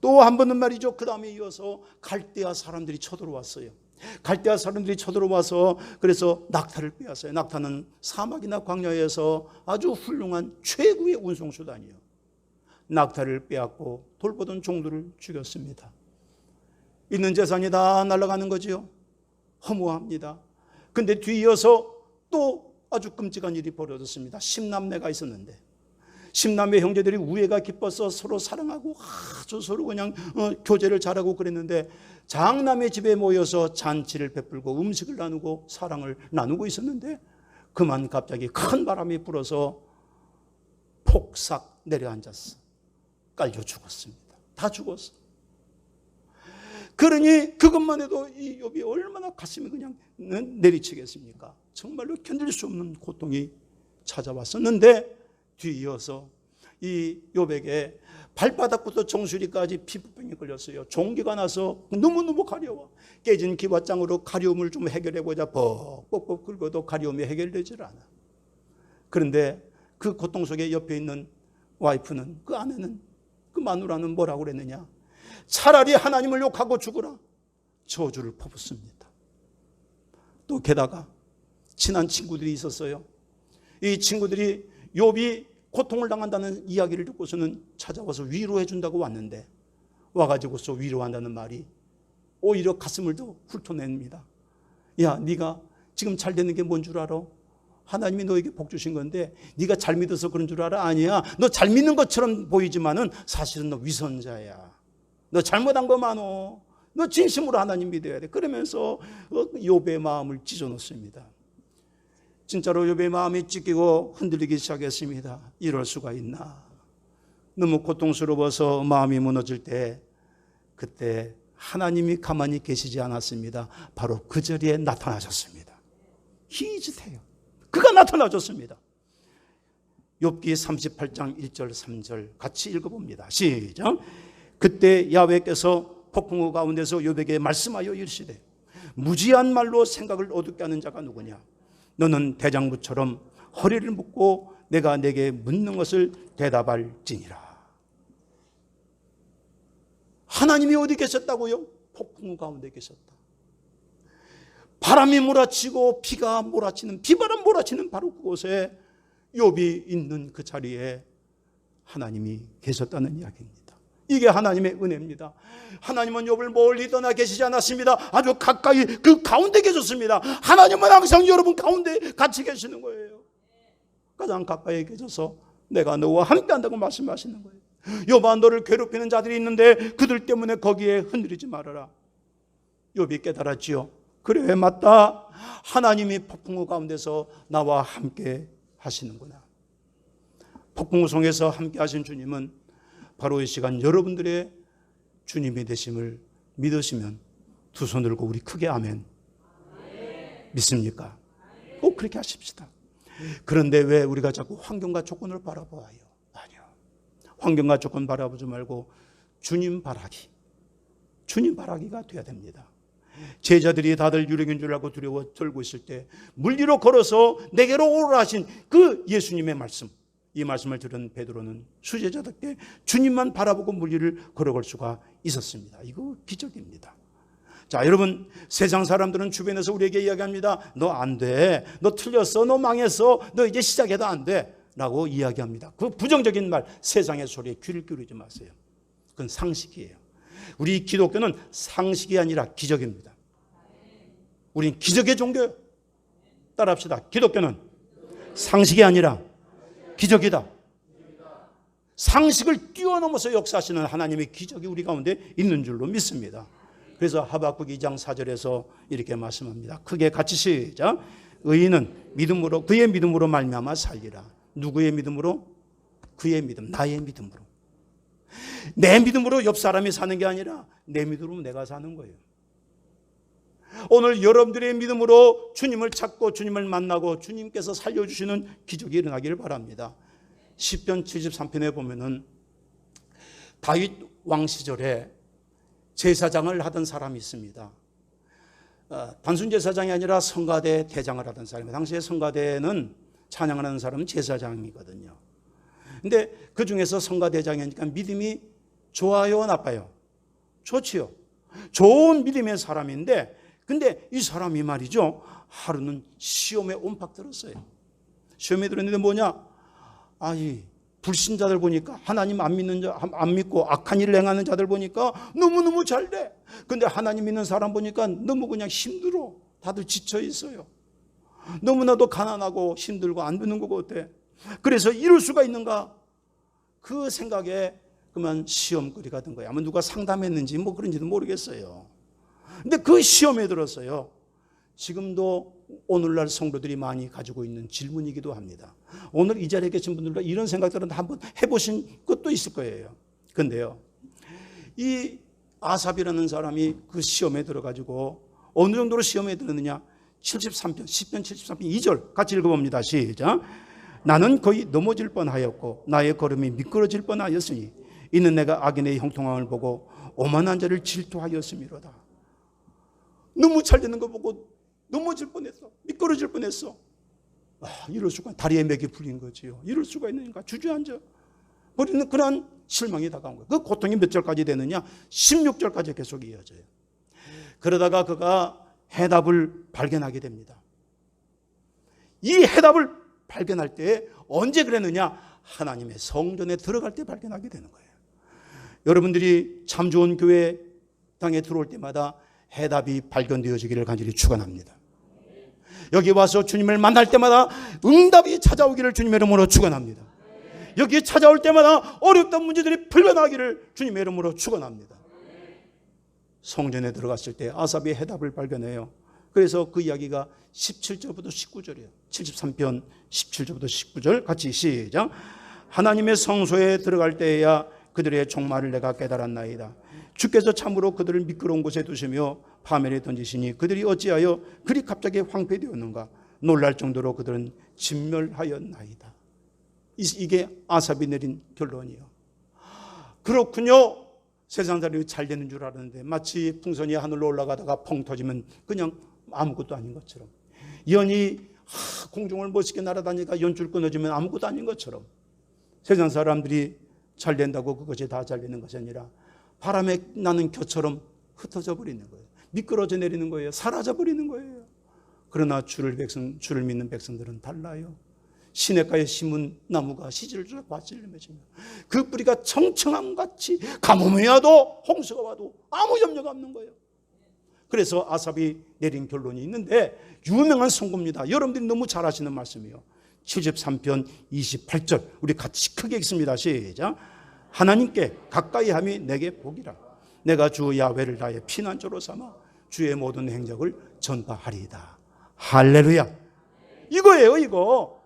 또 한 번은 말이죠. 그 다음에 이어서 갈대아 사람들이 쳐들어왔어요. 갈대아 사람들이 쳐들어와서 그래서 낙타를 빼앗아요. 낙타는 사막이나 광야에서 아주 훌륭한 최고의 운송수단이에요. 낙타를 빼앗고 돌보던 종들을 죽였습니다. 있는 재산이 다 날아가는 거지요. 허무합니다. 근데 뒤이어서 또 아주 끔찍한 일이 벌어졌습니다. 10남매가 있었는데 10남매 형제들이 우애가 깊어서 서로 사랑하고 아주 서로 그냥 교제를 잘하고 그랬는데 장남의 집에 모여서 잔치를 베풀고 음식을 나누고 사랑을 나누고 있었는데 그만 갑자기 큰 바람이 불어서 폭삭 내려앉았어. 깔려 죽었습니다. 다 죽었어. 그러니 그것만 해도 이 욥이 얼마나 가슴이 그냥 내리치겠습니까? 정말로 견딜 수 없는 고통이 찾아왔었는데 뒤이어서 이 욥에게 발바닥부터 정수리까지 피부병이 걸렸어요. 종기가 나서 너무너무 가려워. 깨진 기와장으로 가려움을 좀 해결해보자 뻑뻑뻑 긁어도 가려움이 해결되질 않아. 그런데 그 고통 속에 옆에 있는 와이프는, 그 아내는, 그 마누라는 뭐라고 그랬느냐? 차라리 하나님을 욕하고 죽으라. 저주를 퍼붓습니다. 또 게다가 친한 친구들이 있었어요. 이 친구들이 욥이 고통을 당한다는 이야기를 듣고서는 찾아와서 위로해 준다고 왔는데 와가지고서 위로한다는 말이 오히려 가슴을 더 훑어냅니다. 야, 네가 지금 잘 되는 게 뭔 줄 알아? 하나님이 너에게 복 주신 건데 네가 잘 믿어서 그런 줄 알아? 아니야. 너 잘 믿는 것처럼 보이지만은 사실은 너 위선자야. 너 잘못한 거 많어. 너 진심으로 하나님 믿어야 돼. 그러면서 욥의 마음을 찢어놓습니다. 진짜로 욥의 마음이 찢기고 흔들리기 시작했습니다. 이럴 수가 있나. 너무 고통스러워서 마음이 무너질 때 그때 하나님이 가만히 계시지 않았습니다. 바로 그 자리에 나타나셨습니다. 희짓해요. 그가 나타나셨습니다. 욥기 38장 1절 3절 같이 읽어봅니다. 시작. 그때 야훼께서 폭풍우 가운데서 욥에게 말씀하여 이르시되 무지한 말로 생각을 어둡게 하는 자가 누구냐? 너는 대장부처럼 허리를 묶고 내가 내게 묻는 것을 대답할지니라. 하나님이 어디 계셨다고요? 폭풍우 가운데 계셨다. 바람이 몰아치고 비가 몰아치는, 비바람 몰아치는 바로 그곳에 욥이 있는 그 자리에 하나님이 계셨다는 이야기입니다. 이게 하나님의 은혜입니다. 하나님은 욥을 멀리 떠나 계시지 않았습니다. 아주 가까이 그 가운데 계셨습니다. 하나님은 항상 여러분 가운데 같이 계시는 거예요. 가장 가까이 계셔서 내가 너와 함께 한다고 말씀하시는 거예요. 욥아, 너를 괴롭히는 자들이 있는데 그들 때문에 거기에 흔들리지 말아라. 욥이 깨달았지요. 그래, 맞다. 하나님이 폭풍우 가운데서 나와 함께 하시는구나. 폭풍우 속에서 함께 하신 주님은 바로 이 시간 여러분들의 주님이 되심을 믿으시면 두 손 들고 우리 크게 아멘. 믿습니까? 꼭 그렇게 하십시다. 그런데 왜 우리가 자꾸 환경과 조건을 바라봐요? 아니요. 환경과 조건 바라보지 말고 주님 바라기. 주님 바라기가 돼야 됩니다. 제자들이 다들 유령인 줄 알고 두려워 떨고 있을 때 물 위로 걸어서 내게로 오라 하신 그 예수님의 말씀, 이 말씀을 들은 베드로는 수제자답게 주님만 바라보고 물 위를 걸어갈 수가 있었습니다. 이거 기적입니다. 자, 여러분, 세상 사람들은 주변에서 우리에게 이야기합니다. 너 안 돼. 너 틀렸어. 너 망했어. 너 이제 시작해도 안 돼. 라고 이야기합니다. 그 부정적인 말, 세상의 소리에 귀를 기울이지 마세요. 그건 상식이에요. 우리 기독교는 상식이 아니라 기적입니다. 우린 기적의 종교예요. 따라합시다. 기독교는 상식이 아니라 기적이다. 상식을 뛰어넘어서 역사하시는 하나님의 기적이 우리 가운데 있는 줄로 믿습니다. 그래서 하박국 2장 4절에서 이렇게 말씀합니다. 크게 같이 시작. 의인은 믿음으로, 그의 믿음으로 말미암아 살리라. 누구의 믿음으로? 그의 믿음, 나의 믿음으로. 내 믿음으로 옆 사람이 사는 게 아니라 내 믿음으로 내가 사는 거예요. 오늘 여러분들의 믿음으로 주님을 찾고 주님을 만나고 주님께서 살려주시는 기적이 일어나기를 바랍니다. 시편 73편에 보면은 다윗 왕 시절에 제사장을 하던 사람이 있습니다. 단순 제사장이 아니라 성가대 대장을 하던 사람이에요. 당시에 성가대는 찬양을 하는 사람은 제사장이거든요. 근데 그 중에서 성가대장이니까 믿음이 좋아요, 나빠요? 좋지요. 좋은 믿음의 사람인데, 근데 이 사람이 말이죠, 하루는 시험에 옴팍 들었어요. 시험에 들었는데 뭐냐? 이 불신자들 보니까, 하나님 안 믿고 악한 일을 행하는 자들 보니까 너무너무 잘 돼. 근데 하나님 믿는 사람 보니까 너무 그냥 힘들어. 다들 지쳐 있어요. 너무나도 가난하고 힘들고 안 되는 것 같아. 그래서 이럴 수가 있는가? 그 생각에 그만 시험거리가 된 거예요. 아마 누가 상담했는지 뭐 그런지도 모르겠어요. 근데 그 시험에 들었어요. 지금도 오늘날 성도들이 많이 가지고 있는 질문이기도 합니다. 오늘 이 자리에 계신 분들도 이런 생각들은 한번 해보신 것도 있을 거예요. 근데요, 이 아삽이라는 사람이 그 시험에 들어가지고 어느 정도로 시험에 들었느냐? 73편, 10편 73편 2절 같이 읽어봅니다. 시작. 나는 거의 넘어질 뻔하였고 나의 걸음이 미끄러질 뻔하였으니 이는 내가 악인의 형통함을 보고 오만한 자를 질투하였음이로다. 너무 잘 되는 거 보고 넘어질 뻔했어. 미끄러질 뻔했어. 이럴 수가, 다리에 맥이 풀린 거지요. 이럴 수가 있는가? 주저앉아 버리는 그런 실망이 다가온 거예요. 그 고통이 몇 절까지 되느냐? 16절까지 계속 이어져요. 그러다가 그가 해답을 발견하게 됩니다. 이 해답을 발견할 때 언제 그랬느냐? 하나님의 성전에 들어갈 때 발견하게 되는 거예요. 여러분들이 참 좋은 교회 당에 들어올 때마다 해답이 발견되어지기를 간절히 축원합니다. 여기 와서 주님을 만날 때마다 응답이 찾아오기를 주님의 이름으로 축원합니다. 여기 찾아올 때마다 어렵던 문제들이 풀려나기를 주님의 이름으로 축원합니다. 성전에 들어갔을 때 아삽이 해답을 발견해요. 그래서 그 이야기가 17절부터 19절이에요. 73편 17절부터 19절 같이 시작. 하나님의 성소에 들어갈 때에야 그들의 종말을 내가 깨달았나이다. 주께서 참으로 그들을 미끄러운 곳에 두시며 파멸에 던지시니 그들이 어찌하여 그리 갑자기 황폐되었는가? 놀랄 정도로 그들은 진멸하였나이다. 이게 아삽이 내린 결론이에요. 그렇군요. 세상 사람이 잘 되는 줄 알았는데 마치 풍선이 하늘로 올라가다가 펑 터지면 그냥 아무것도 아닌 것처럼, 연이 공중을 멋있게 날아다니니까 연줄 끊어지면 아무것도 아닌 것처럼 세상 사람들이 잘 된다고 그것이 다 잘 되는 것이 아니라 바람에 나는 겨처럼 흩어져 버리는 거예요. 미끄러져 내리는 거예요. 사라져 버리는 거예요. 그러나 주를 믿는 백성들은 달라요. 시냇가에 심은 나무가 시질을 밭을 맺으며 그 뿌리가 청청함같이 가뭄이 와도 홍수가 와도 아무 염려가 없는 거예요. 그래서 아삽이 내린 결론이 있는데 유명한 선고입니다. 여러분들이 너무 잘 아시는 말씀이에요. 73편 28절 우리 같이 크게 읽습니다. 시작. 하나님께 가까이함이 내게 복이라. 내가 주 야훼를 나의 피난처로 삼아 주의 모든 행적을 전파하리이다. 할렐루야. 이거예요. 이거.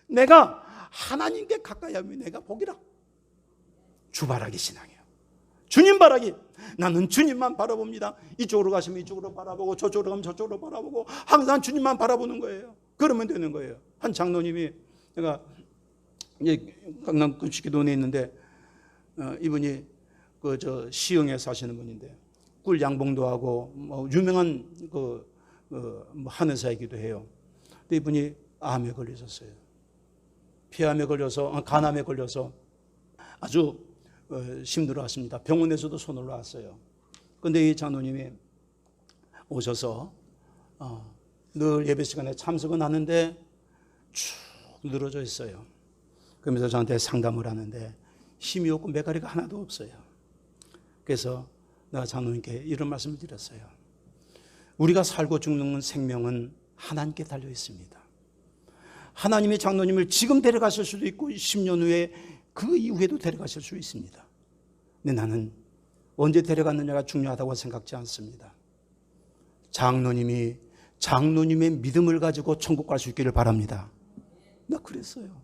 내가 하나님께 가까이함이 내가 복이라. 주바라기 신앙이에요. 주님 바라기. 나는 주님만 바라봅니다. 이쪽으로 가시면 이쪽으로 바라보고 저쪽으로 가면 저쪽으로 바라보고 항상 주님만 바라보는 거예요. 그러면 되는 거예요. 한 장로님이, 제가 이제 강남 금식기도원에 있는데 이분이 시흥에 사시는 분인데 꿀 양봉도 하고 뭐 유명한 한의사이기도 해요. 근데 이분이 암에 걸리셨어요. 폐암에 걸려서, 간암에 걸려서 아주 힘들어하십니다. 병원에서도 손을 놨어요. 그런데 이 장로님이 오셔서 늘 예배 시간에 참석은 하는데 쭉 늘어져 있어요. 그러면서 저한테 상담을 하는데 힘이 없고 메가리가 하나도 없어요. 그래서 내가 장로님께 이런 말씀을 드렸어요. 우리가 살고 죽는 생명은 하나님께 달려 있습니다. 하나님이 장로님을 지금 데려가실 수도 있고 10년 후에 그 이후에도 데려가실 수 있습니다. 근데 나는 언제 데려갔느냐가 중요하다고 생각지 않습니다. 장로님의 믿음을 가지고 천국 갈 수 있기를 바랍니다. 나 그랬어요.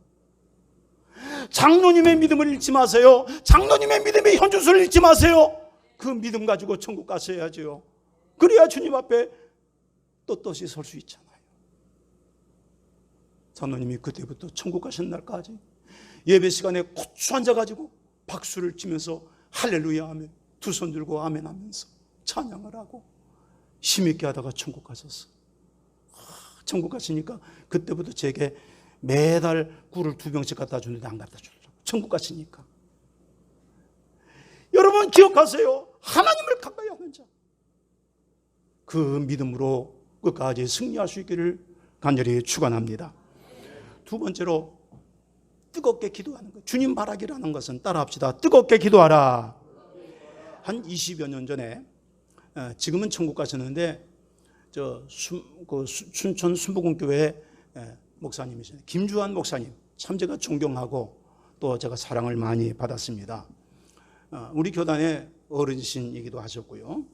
장로님의 믿음을 잃지 마세요. 장로님의 믿음의 현주소를 잃지 마세요. 그 믿음 가지고 천국 가셔야죠. 그래야 주님 앞에 떳떳이 설 수 있잖아요. 장로님이 그때부터 천국 가신 날까지 예배 시간에 고추 앉아가지고 박수를 치면서 할렐루야 하며 두 손 들고 아멘 하면서 찬양을 하고 힘있게 하다가 천국 가셨어. 천국 가시니까 그때부터 제게 매달 꿀을 2병씩 갖다 주는데 안 갖다 주더라고요. 천국 갔으니까. 여러분 기억하세요. 하나님을 가까이 하는 자. 그 믿음으로 끝까지 승리할 수 있기를 간절히 축원합니다. 두 번째로 뜨겁게 기도하는 것. 주님 바라기라는 것은 따라합시다. 뜨겁게 기도하라. 한 20여 년 전에, 지금은 천국 가셨는데 춘천 순복음교회 목사님이시죠. 김주환 목사님, 참 제가 존경하고 또 제가 사랑을 많이 받았습니다. 우리 교단의 어르신이기도 하셨고요.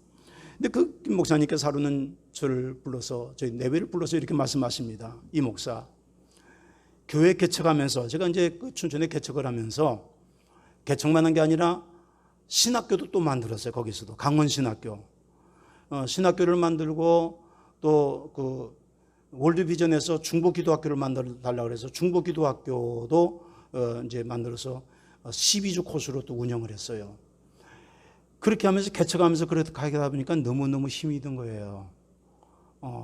근데 그 김 목사님께서 하루는 저를 불러서, 저희 내외를 불러서 이렇게 말씀하십니다. 이 목사, 교회 개척하면서, 제가 이제 그 춘천에 개척을 하면서 개척만 한 게 아니라 신학교도 또 만들었어요. 거기서도 강원신학교, 신학교를 만들고 또 그 월드비전에서 중보기도학교를 만들어 달라고 해서 중보기도학교도 이제 만들어서 12주 코스로 또 운영을 했어요. 그렇게 하면서 개척하면서 그렇게 가다 보니까 너무너무 힘이 든 거예요.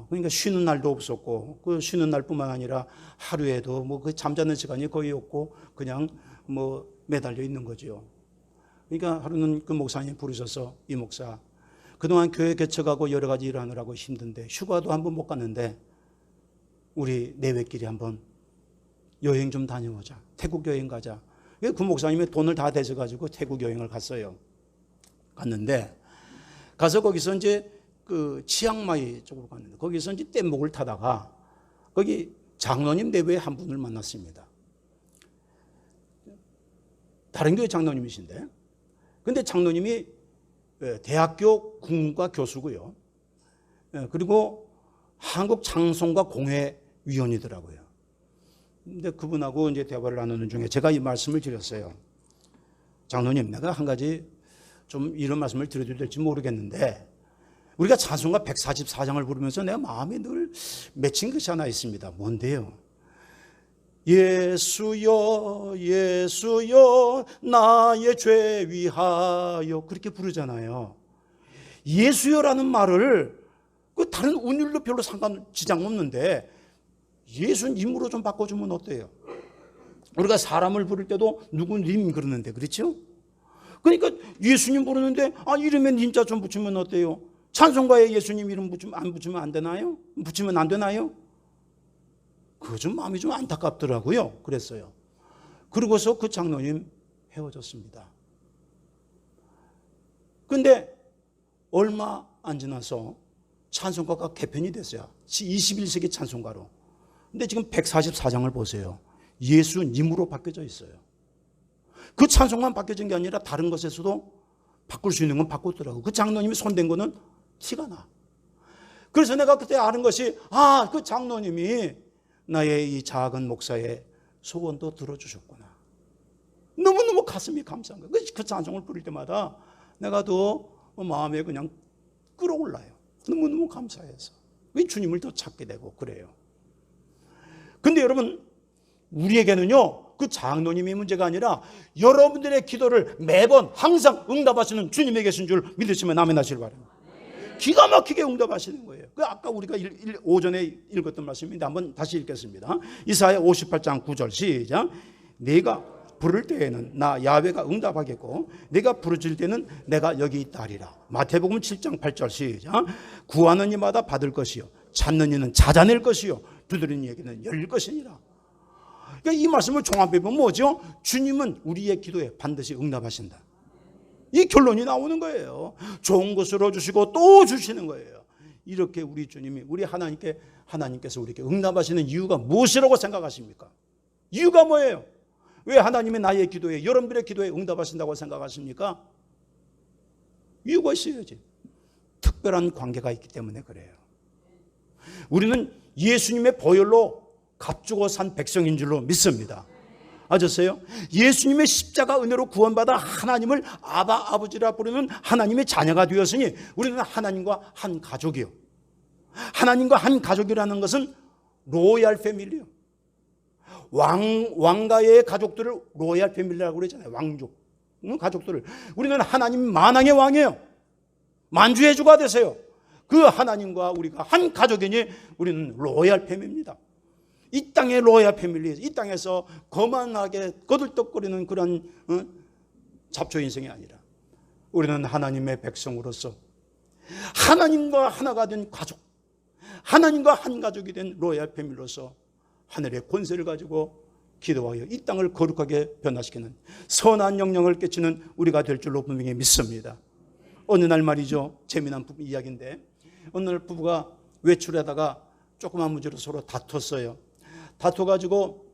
그러니까 쉬는 날도 없었고, 그 쉬는 날뿐만 아니라 하루에도 뭐 그 잠자는 시간이 거의 없고 그냥 뭐 매달려 있는 거죠. 그러니까 하루는 그 목사님 부르셔서, 이 목사, 그동안 교회 개척하고 여러 가지 일하느라고 힘든데 휴가도 한 번 못 갔는데 우리 내외끼리 한번 여행 좀 다녀오자. 태국 여행 가자. 그 목사님이 돈을 다 대셔가지고 태국 여행을 갔어요. 갔는데 가서 거기서 이제 그 치앙마이 쪽으로 갔는데 거기서 이제 뗏목을 타다가 거기 장로님 내외에 한 분을 만났습니다. 다른 교회 장로님이신데, 근데 장로님이 대학교 국문과 교수고요. 그리고 한국 장송가 공회 위원이더라고요. 근데 그분하고 이제 대화를 나누는 중에 제가 이 말씀을 드렸어요. 장로님, 내가 한 가지 좀 이런 말씀을 드려도 될지 모르겠는데, 우리가 찬송가 144장을 부르면서 내가 마음에 늘 맺힌 것이 하나 있습니다. 뭔데요? 예수여 예수여 나의 죄 위하여, 그렇게 부르잖아요. 예수여라는 말을 그 다른 운율로 별로 지장 없는데 예수님으로 좀 바꿔주면 어때요? 우리가 사람을 부를 때도 누구님 그러는데, 그렇죠? 그러니까 예수님 부르는데 이름에 님자 좀 붙이면 어때요? 찬송가에 예수님 이름 안 붙이면 안 되나요? 붙이면 안 되나요? 그거 좀 마음이 좀 안타깝더라고요. 그랬어요. 그러고서 그 장로님 헤어졌습니다. 근데 얼마 안 지나서 찬송가가 개편이 됐어요. 21세기 찬송가로. 근데 지금 144장을 보세요. 예수님으로 바뀌어져 있어요. 그 찬송만 바뀌어진 게 아니라 다른 것에서도 바꿀 수 있는 건 바꿨더라고요. 그 장로님이 손댄 거는 티가 나. 그래서 내가 그때 아는 것이, 그 장로님이 나의 이 작은 목사의 소원도 들어주셨구나. 너무너무 가슴이 감사한 거예요. 그 찬송을 부를 때마다 내가 더 마음에 그냥 끌어올라요. 너무너무 감사해서. 주님을 더 찾게 되고 그래요. 근데 여러분, 우리에게는요, 그 장로님이 문제가 아니라 여러분들의 기도를 매번 항상 응답하시는 주님에 계신 줄 믿으시면 아멘 하시길 바랍니다. 기가 막히게 응답하시는 거예요. 그 아까 우리가 오전에 읽었던 말씀인데 한번 다시 읽겠습니다. 이사야 58장 9절 시작. 내가 부를 때에는 나 야훼가 응답하겠고 내가 부르짖을 때는 내가 여기 있다 하리라. 마태복음 7장 8절 시작. 구하는 이마다 받을 것이요 찾는 이는 찾아낼 것이요 두드리는 이에게는 열릴 것이니라. 그러니까 이 말씀을 종합해보면 뭐죠? 주님은 우리의 기도에 반드시 응답하신다. 이 결론이 나오는 거예요. 좋은 것으로 주시고 또 주시는 거예요. 이렇게 우리 주님이, 우리 하나님께서 우리에게 응답하시는 이유가 무엇이라고 생각하십니까? 이유가 뭐예요? 왜 하나님이 나의 기도에, 여러분들의 기도에 응답하신다고 생각하십니까? 이유가 있어야지. 특별한 관계가 있기 때문에 그래요. 우리는 예수님의 보혈로 값주고 산 백성인 줄로 믿습니다. 아셨어요? 예수님의 십자가 은혜로 구원받아 하나님을 아바 아버지라 부르는 하나님의 자녀가 되었으니 우리는 하나님과 한 가족이요. 하나님과 한 가족이라는 것은 로얄 패밀리요. 왕가의 가족들을 로얄 패밀리라고 그러잖아요. 왕족 가족들을. 우리는 하나님 만왕의 왕이에요. 만주의 주가 되세요. 그 하나님과 우리가 한 가족이니 우리는 로얄 패밀리입니다. 이 땅의 로얄 패밀리, 이 땅에서 거만하게 거들떡거리는 그런 잡초 인생이 아니라 우리는 하나님의 백성으로서 하나님과 하나가 된 가족, 하나님과 한 가족이 된 로얄 패밀리로서 하늘의 권세를 가지고 기도하여 이 땅을 거룩하게 변화시키는 선한 영향을 끼치는 우리가 될 줄로 분명히 믿습니다. 어느 날 말이죠, 재미난 부부 이야기인데, 어느 날 부부가 외출하다가 조그만 문제로 서로 다퉜어요. 다퉈가지고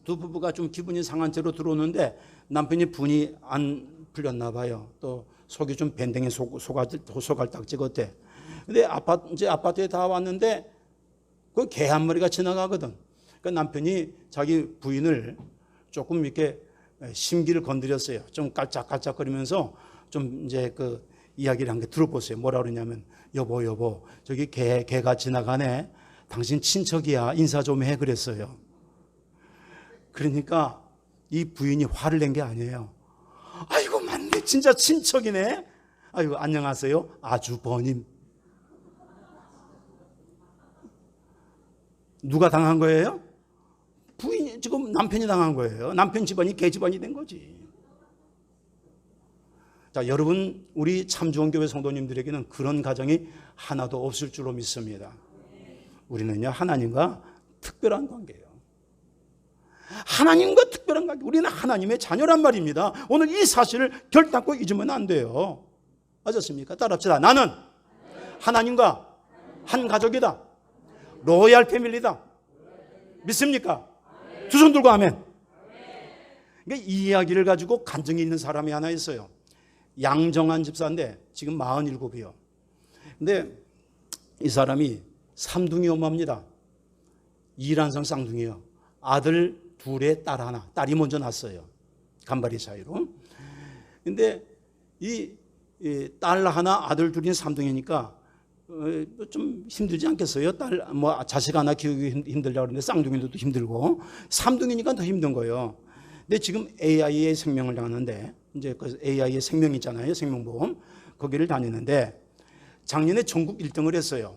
두 부부가 좀 기분이 상한 채로 들어오는데 남편이 분이 안 풀렸나 봐요. 또 속이 좀 밴댕이 소갈딱 찍었대. 근데 아파트에 다 왔는데 그 개 한 마리가 지나가거든. 그 남편이 자기 부인을 조금 이렇게 심기를 건드렸어요. 좀 깔짝깔짝거리면서 좀 이제 그 이야기를 한 게 들어보세요. 뭐라 그러냐면, 여보, 저기 개가 지나가네. 당신 친척이야. 인사 좀 해. 그랬어요. 그러니까 이 부인이 화를 낸 게 아니에요. 아이고, 맞네. 진짜 친척이네. 아이고, 안녕하세요. 아주버님. 누가 당한 거예요? 부인이, 지금 남편이 당한 거예요. 남편 집안이 개 집안이 된 거지. 자, 여러분, 우리 참좋은교회 성도님들에게는 그런 가정이 하나도 없을 줄로 믿습니다. 우리는요, 하나님과 특별한 관계예요. 하나님과 특별한 관계. 우리는 하나님의 자녀란 말입니다. 오늘 이 사실을 결단코 잊으면 안 돼요. 맞았습니까? 따라합시다. 나는 하나님과 한 가족이다. 로얄 패밀리다. 믿습니까? 두 손 들고 아멘. 그러니까 이 이야기를 가지고 간증이 있는 사람이 하나 있어요. 양정한 집사인데 지금 47이요. 근데 이 사람이 삼둥이 엄마입니다. 이란성 쌍둥이요. 아들 둘에 딸 하나. 딸이 먼저 낳았어요. 간발의 차이로. 근데 이 딸 하나 아들 둘인 삼둥이니까 좀 힘들지 않겠어요? 자식 하나 키우기 힘들다고 그러는데 쌍둥이도 힘들고 삼둥이니까 더 힘든 거예요. 근데 지금 AI의 생명을 당하는데, 이제 그 AI의 생명 있잖아요. 생명보험. 거기를 다니는데 작년에 전국 1등을 했어요.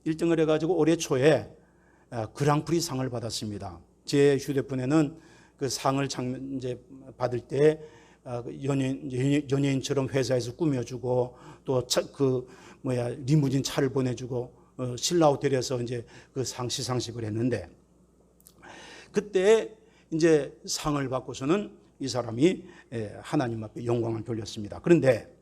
1등을 해가지고 올해 초에 그랑프리 상을 받았습니다. 제 휴대폰에는 그 상을 이제 받을 때 연예인처럼 회사에서 꾸며주고 또 리무진 차를 보내주고 신라 호텔에서 이제 그 시상식을 했는데, 그때 이제 상을 받고서는 이 사람이 하나님 앞에 영광을 돌렸습니다. 그런데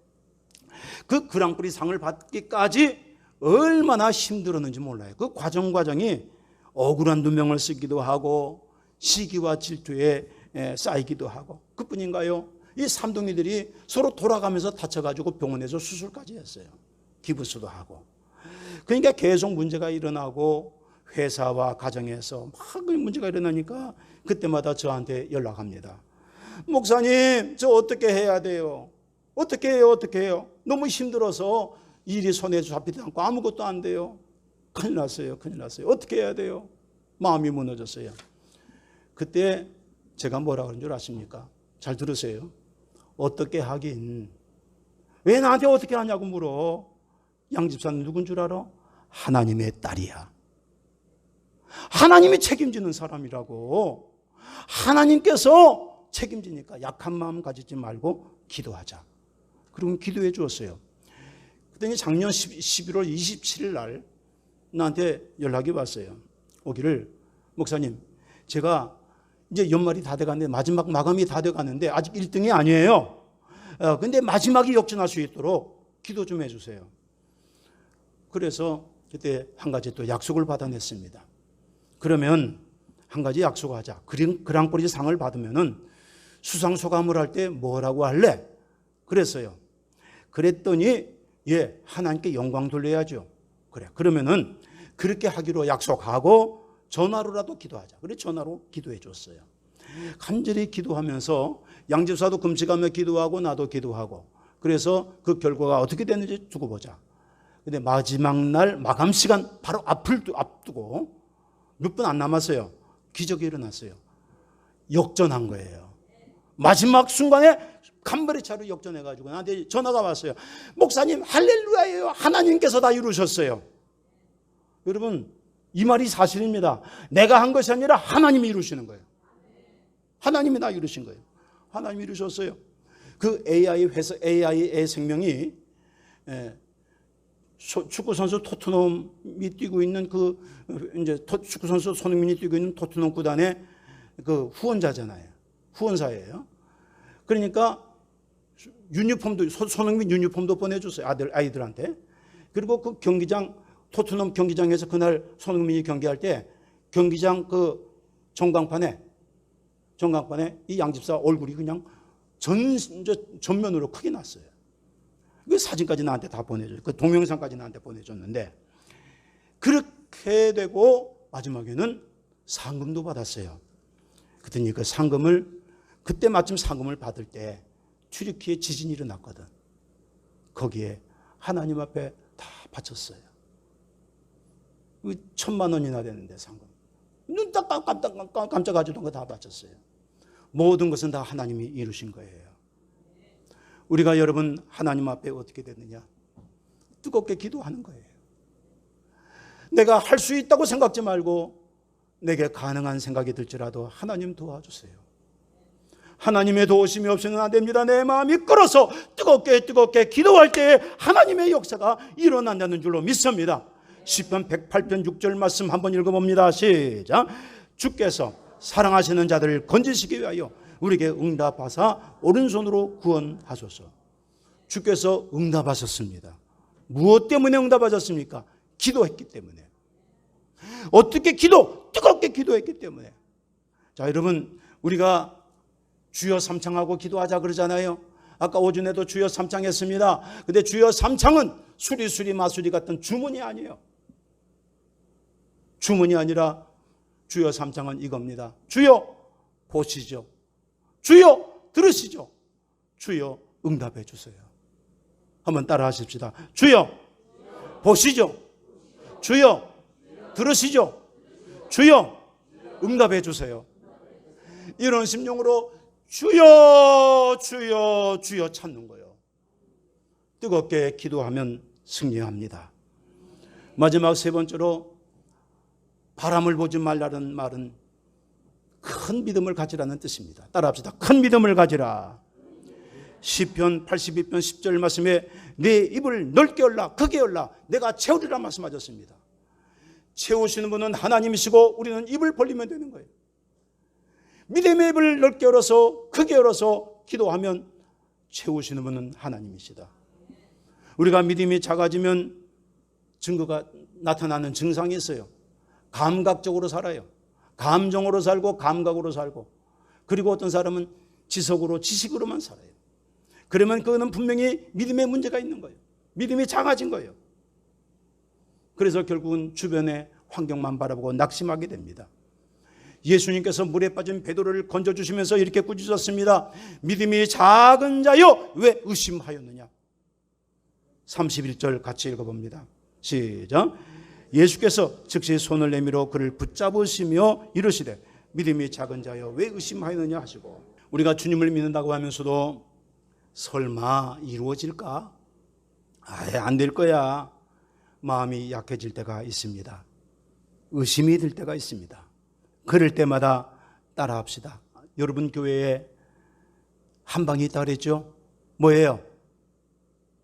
그 그랑프리 상을 받기까지 얼마나 힘들었는지 몰라요. 그 과정이 억울한 누명을 쓰기도 하고 시기와 질투에 쌓이기도 하고, 그뿐인가요? 이 삼둥이들이 서로 돌아가면서 다쳐가지고 병원에서 수술까지 했어요. 기부수도 하고. 그러니까 계속 문제가 일어나고 회사와 가정에서 막 문제가 일어나니까 그때마다 저한테 연락합니다. 목사님, 저 어떻게 해야 돼요? 어떻게 해요? 너무 힘들어서 일이 손에 잡히지 않고 아무것도 안 돼요. 큰일 났어요. 어떻게 해야 돼요? 마음이 무너졌어요. 그때 제가 뭐라 그런 줄 아십니까? 잘 들으세요. 어떻게 하긴. 왜 나한테 어떻게 하냐고 물어. 양 집사는 누군 줄 알아? 하나님의 딸이야. 하나님이 책임지는 사람이라고. 하나님께서 책임지니까 약한 마음 가지지 말고 기도하자. 그러면 기도해 주었어요. 그랬더니 작년 11월 27일 날 나한테 연락이 왔어요. 오기를, 목사님, 제가 이제 연말이 다 돼가는데, 마지막 마감이 다 돼가는데 아직 1등이 아니에요. 근데 마지막이 역전할 수 있도록 기도 좀 해주세요. 그래서 그때 한 가지 또 약속을 받아냈습니다. 그러면 한 가지 약속하자. 그랑프리 상을 받으면은 수상 소감을 할 때 뭐라고 할래? 그랬어요. 그랬더니 하나님께 영광 돌려야죠. 그래. 그러면은 그렇게 하기로 약속하고 전화로라도 기도하자. 그래, 전화로 기도해 줬어요. 간절히 기도하면서 양집사도 금식하며 기도하고 나도 기도하고, 그래서 그 결과가 어떻게 됐는지 두고 보자. 근데 마지막 날 마감 시간 바로 앞두고 몇 분 안 남았어요. 기적이 일어났어요. 역전한 거예요. 마지막 순간에 간발의 차로 역전해가지고 나한테 전화가 왔어요. 목사님, 할렐루야예요. 하나님께서 다 이루셨어요. 여러분, 이 말이 사실입니다. 내가 한 것이 아니라 하나님이 이루시는 거예요. 하나님이 다 이루신 거예요. 하나님이 이루셨어요. 그 AI의 생명이 축구선수 토트넘이 뛰고 있는 축구선수 손흥민이 뛰고 있는 토트넘 구단의 그 후원자잖아요. 후원사예요. 그러니까 유니폼도, 손흥민 유니폼도 보내줬어요. 아이들한테. 그리고 그 토트넘 경기장에서 그날 손흥민이 경기할 때 경기장 그 전광판에 이 양집사 얼굴이 그냥 전면으로 크게 났어요. 그 사진까지 나한테 다 보내줘요. 그 동영상까지 나한테 보내줬는데, 그렇게 되고 마지막에는 상금도 받았어요. 그랬더니 그 상금을, 그때 마침 상금을 받을 때 튀르키예 지진이 일어났거든. 거기에 하나님 앞에 다 바쳤어요. 1,000만 원이나 되는데 상금. 눈 딱 깜짝하지도 않고 다 바쳤어요. 모든 것은 다 하나님이 이루신 거예요. 우리가 여러분 하나님 앞에 어떻게 됐느냐? 뜨겁게 기도하는 거예요. 내가 할 수 있다고 생각지 말고 내게 가능한 생각이 들지라도 하나님 도와주세요. 하나님의 도우심이 없으면 안 됩니다. 내 마음이 끓어서 뜨겁게 기도할 때에 하나님의 역사가 일어난다는 줄로 믿습니다. 시편 108편 6절 말씀 한번 읽어봅니다. 시작. 주께서 사랑하시는 자들을 건지시기 위하여 우리에게 응답하사 오른손으로 구원하소서. 주께서 응답하셨습니다. 무엇 때문에 응답하셨습니까? 기도했기 때문에. 어떻게 뜨겁게 기도했기 때문에. 자, 여러분, 우리가 주여 삼창하고 기도하자 그러잖아요. 아까 오전에도 주여 삼창했습니다. 근데 주여 삼창은 수리수리 마수리 같은 주문이 아니에요. 주문이 아니라 주여 삼창은 이겁니다. 주여 보시죠. 주여 들으시죠. 주여 응답해 주세요. 한번 따라 하십시다. 주여 보시죠. 주여 들으시죠. 주여 응답해 주세요. 이런 심령으로 주여 주여 주여 찾는 거예요. 뜨겁게 기도하면 승리합니다. 마지막 세 번째로 바람을 보지 말라는 말은 큰 믿음을 가지라는 뜻입니다. 따라합시다. 큰 믿음을 가지라. 시편 82편 10절 말씀에 내 입을 넓게 열라 크게 열라 내가 채우리라 말씀하셨습니다. 채우시는 분은 하나님이시고 우리는 입을 벌리면 되는 거예요. 믿음의 입을 넓게 열어서 크게 열어서 기도하면 채우시는 분은 하나님이시다. 우리가 믿음이 작아지면 증거가 나타나는 증상이 있어요. 감각적으로 살아요. 감정으로 살고 감각으로 살고, 그리고 어떤 사람은 지식으로만 살아요. 그러면 그거는 분명히 믿음에 문제가 있는 거예요. 믿음이 작아진 거예요. 그래서 결국은 주변의 환경만 바라보고 낙심하게 됩니다. 예수님께서 물에 빠진 베드로를 건져주시면서 이렇게 꾸짖었습니다. 믿음이 작은 자여 왜 의심하였느냐. 31절 같이 읽어봅니다. 시작. 예수께서 즉시 손을 내밀어 그를 붙잡으시며 이르시되 믿음이 작은 자여 왜 의심하였느냐 하시고, 우리가 주님을 믿는다고 하면서도 설마 이루어질까? 아예 안 될 거야. 마음이 약해질 때가 있습니다. 의심이 들 때가 있습니다. 그럴 때마다 따라합시다. 여러분 교회에 한방이 있다 그랬죠? 뭐예요?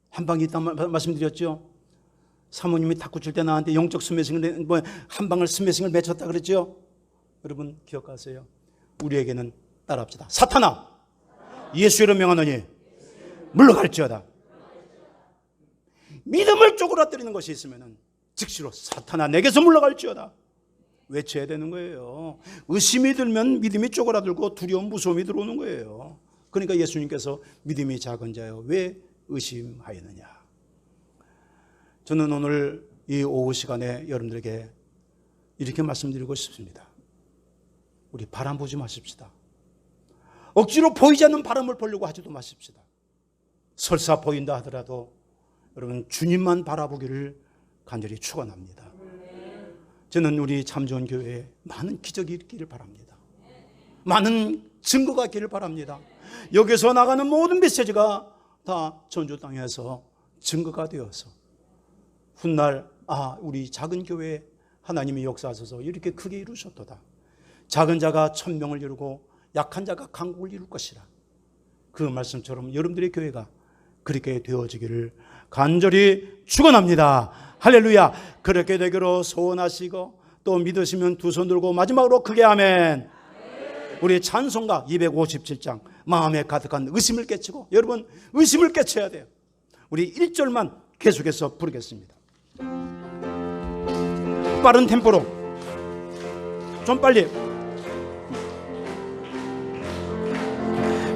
한방이 있다 말씀드렸죠? 사모님이 탁구 칠 때 나한테 영적 스매싱을 한방을 스매싱을 맺혔다 그랬죠? 여러분 기억하세요. 우리에게는 따라합시다. 사탄아 예수 이름 명하노니 물러갈지어다. 믿음을 쪼그라뜨리는 것이 있으면 즉시로 사탄아 내게서 물러갈지어다 외쳐야 되는 거예요. 의심이 들면 믿음이 쪼그라들고 두려움 무서움이 들어오는 거예요. 그러니까 예수님께서 믿음이 작은 자여 왜 의심하였느냐. 저는 오늘 이 오후 시간에 여러분들에게 이렇게 말씀드리고 싶습니다. 우리 바람 보지 마십시다. 억지로 보이지 않는 바람을 보려고 하지도 마십시다. 설사 보인다 하더라도 여러분 주님만 바라보기를 간절히 축원합니다. 저는 우리 참 좋은 교회에 많은 기적이 있기를 바랍니다. 많은 증거가 있기를 바랍니다. 여기서 나가는 모든 메시지가 다 전주 땅에서 증거가 되어서 훗날 우리 작은 교회에 하나님이 역사하셔서 이렇게 크게 이루셨도다. 작은 자가 천명을 이루고 약한 자가 강국을 이룰 것이라. 그 말씀처럼 여러분들의 교회가 그렇게 되어지기를 간절히 축원합니다. 할렐루야. 그렇게 되기로 소원하시고 또 믿으시면 두 손 들고 마지막으로 크게 아멘. 우리 찬송가 257장 마음에 가득한 의심을 깨치고, 여러분 의심을 깨쳐야 돼요. 우리 1절만 계속해서 부르겠습니다. 빠른 템포로 좀 빨리.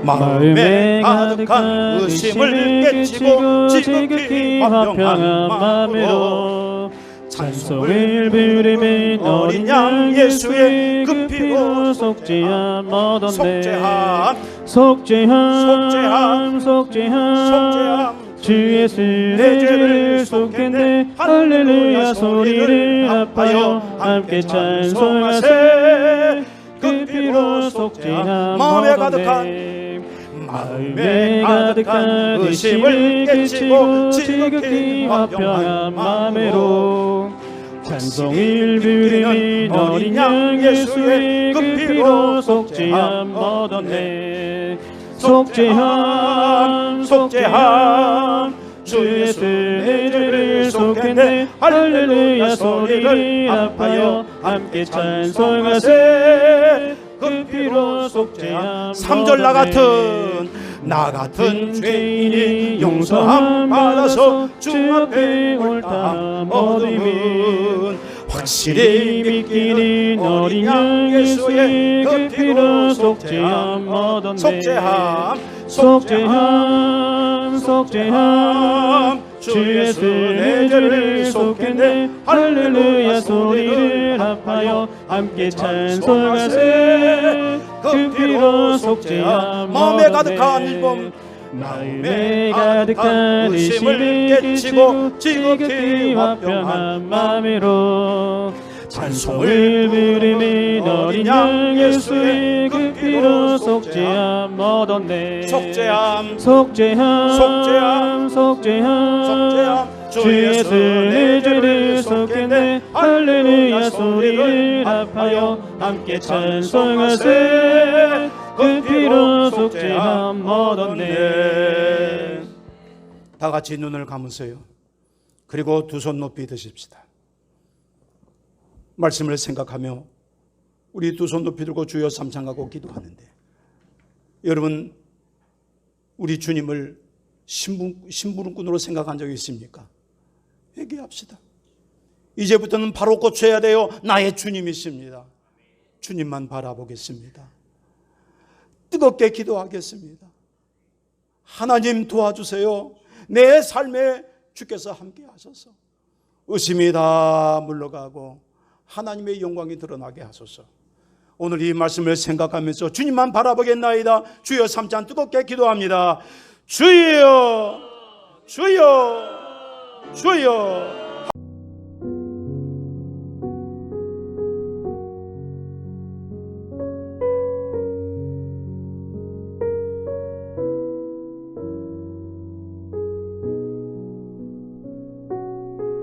마음에 가득한 의심을 깨치고 지극히 화평한 마음으로 찬송을 부르는 어린 양 예수의 그 피로 속죄함 얻었네. 속죄함 주 예수 내 죄를 속했네. 할렐루야 소리를 합하여 함께 찬송하세. 그 피로 속죄함 마음에 가득한 의심을 깨치고 지극히 화평한 마음으로 찬송을 부르는 어린 양 예수의 그 피로 속죄함 얻었네. 속죄함 주 예수 내 죄를 속했네. 할렐루야 소리를 합하여 함께 찬송하세. 그 피로 속죄함. 3절 나 같은 죄인이 용서함 받아서 주 앞에 옳다함 얻음은 확실히 믿기는 어린 양 예수의 그 피로 속죄함 얻었네. 속죄함 주 예수 내 죄를 속했네. 할렐루야 소리를 합하여 함께 찬송하세. 그 피로 속죄함 마음에 가득한 일범 마음에 가득한 의심을 깨치고 지극히 화평한 마음으로 찬송을 부르는 어린 양 예수의 그 피로 속죄함 얻었네. 속죄함 주 예수 내 죄를 속했네. 할렐루야 소리를 합하여 함께 찬송하세. 그 피로 속죄함 얻었네. 다 같이 눈을 감으세요. 그리고 두 손 높이 드십시다. 말씀을 생각하며 우리 두 손 높이 들고 주여 삼창하고 기도하는데, 여러분 우리 주님을 심부름꾼으로 생각한 적이 있습니까? 회개합시다. 이제부터는 바로 고쳐야 돼요. 나의 주님이십니다. 주님만 바라보겠습니다. 뜨겁게 기도하겠습니다. 하나님 도와주세요. 내 삶에 주께서 함께 하소서. 의심이 다 물러가고 하나님의 영광이 드러나게 하소서. 오늘 이 말씀을 생각하면서 주님만 바라보겠나이다. 주여 3잔 뜨겁게 기도합니다. 주여 주여 주여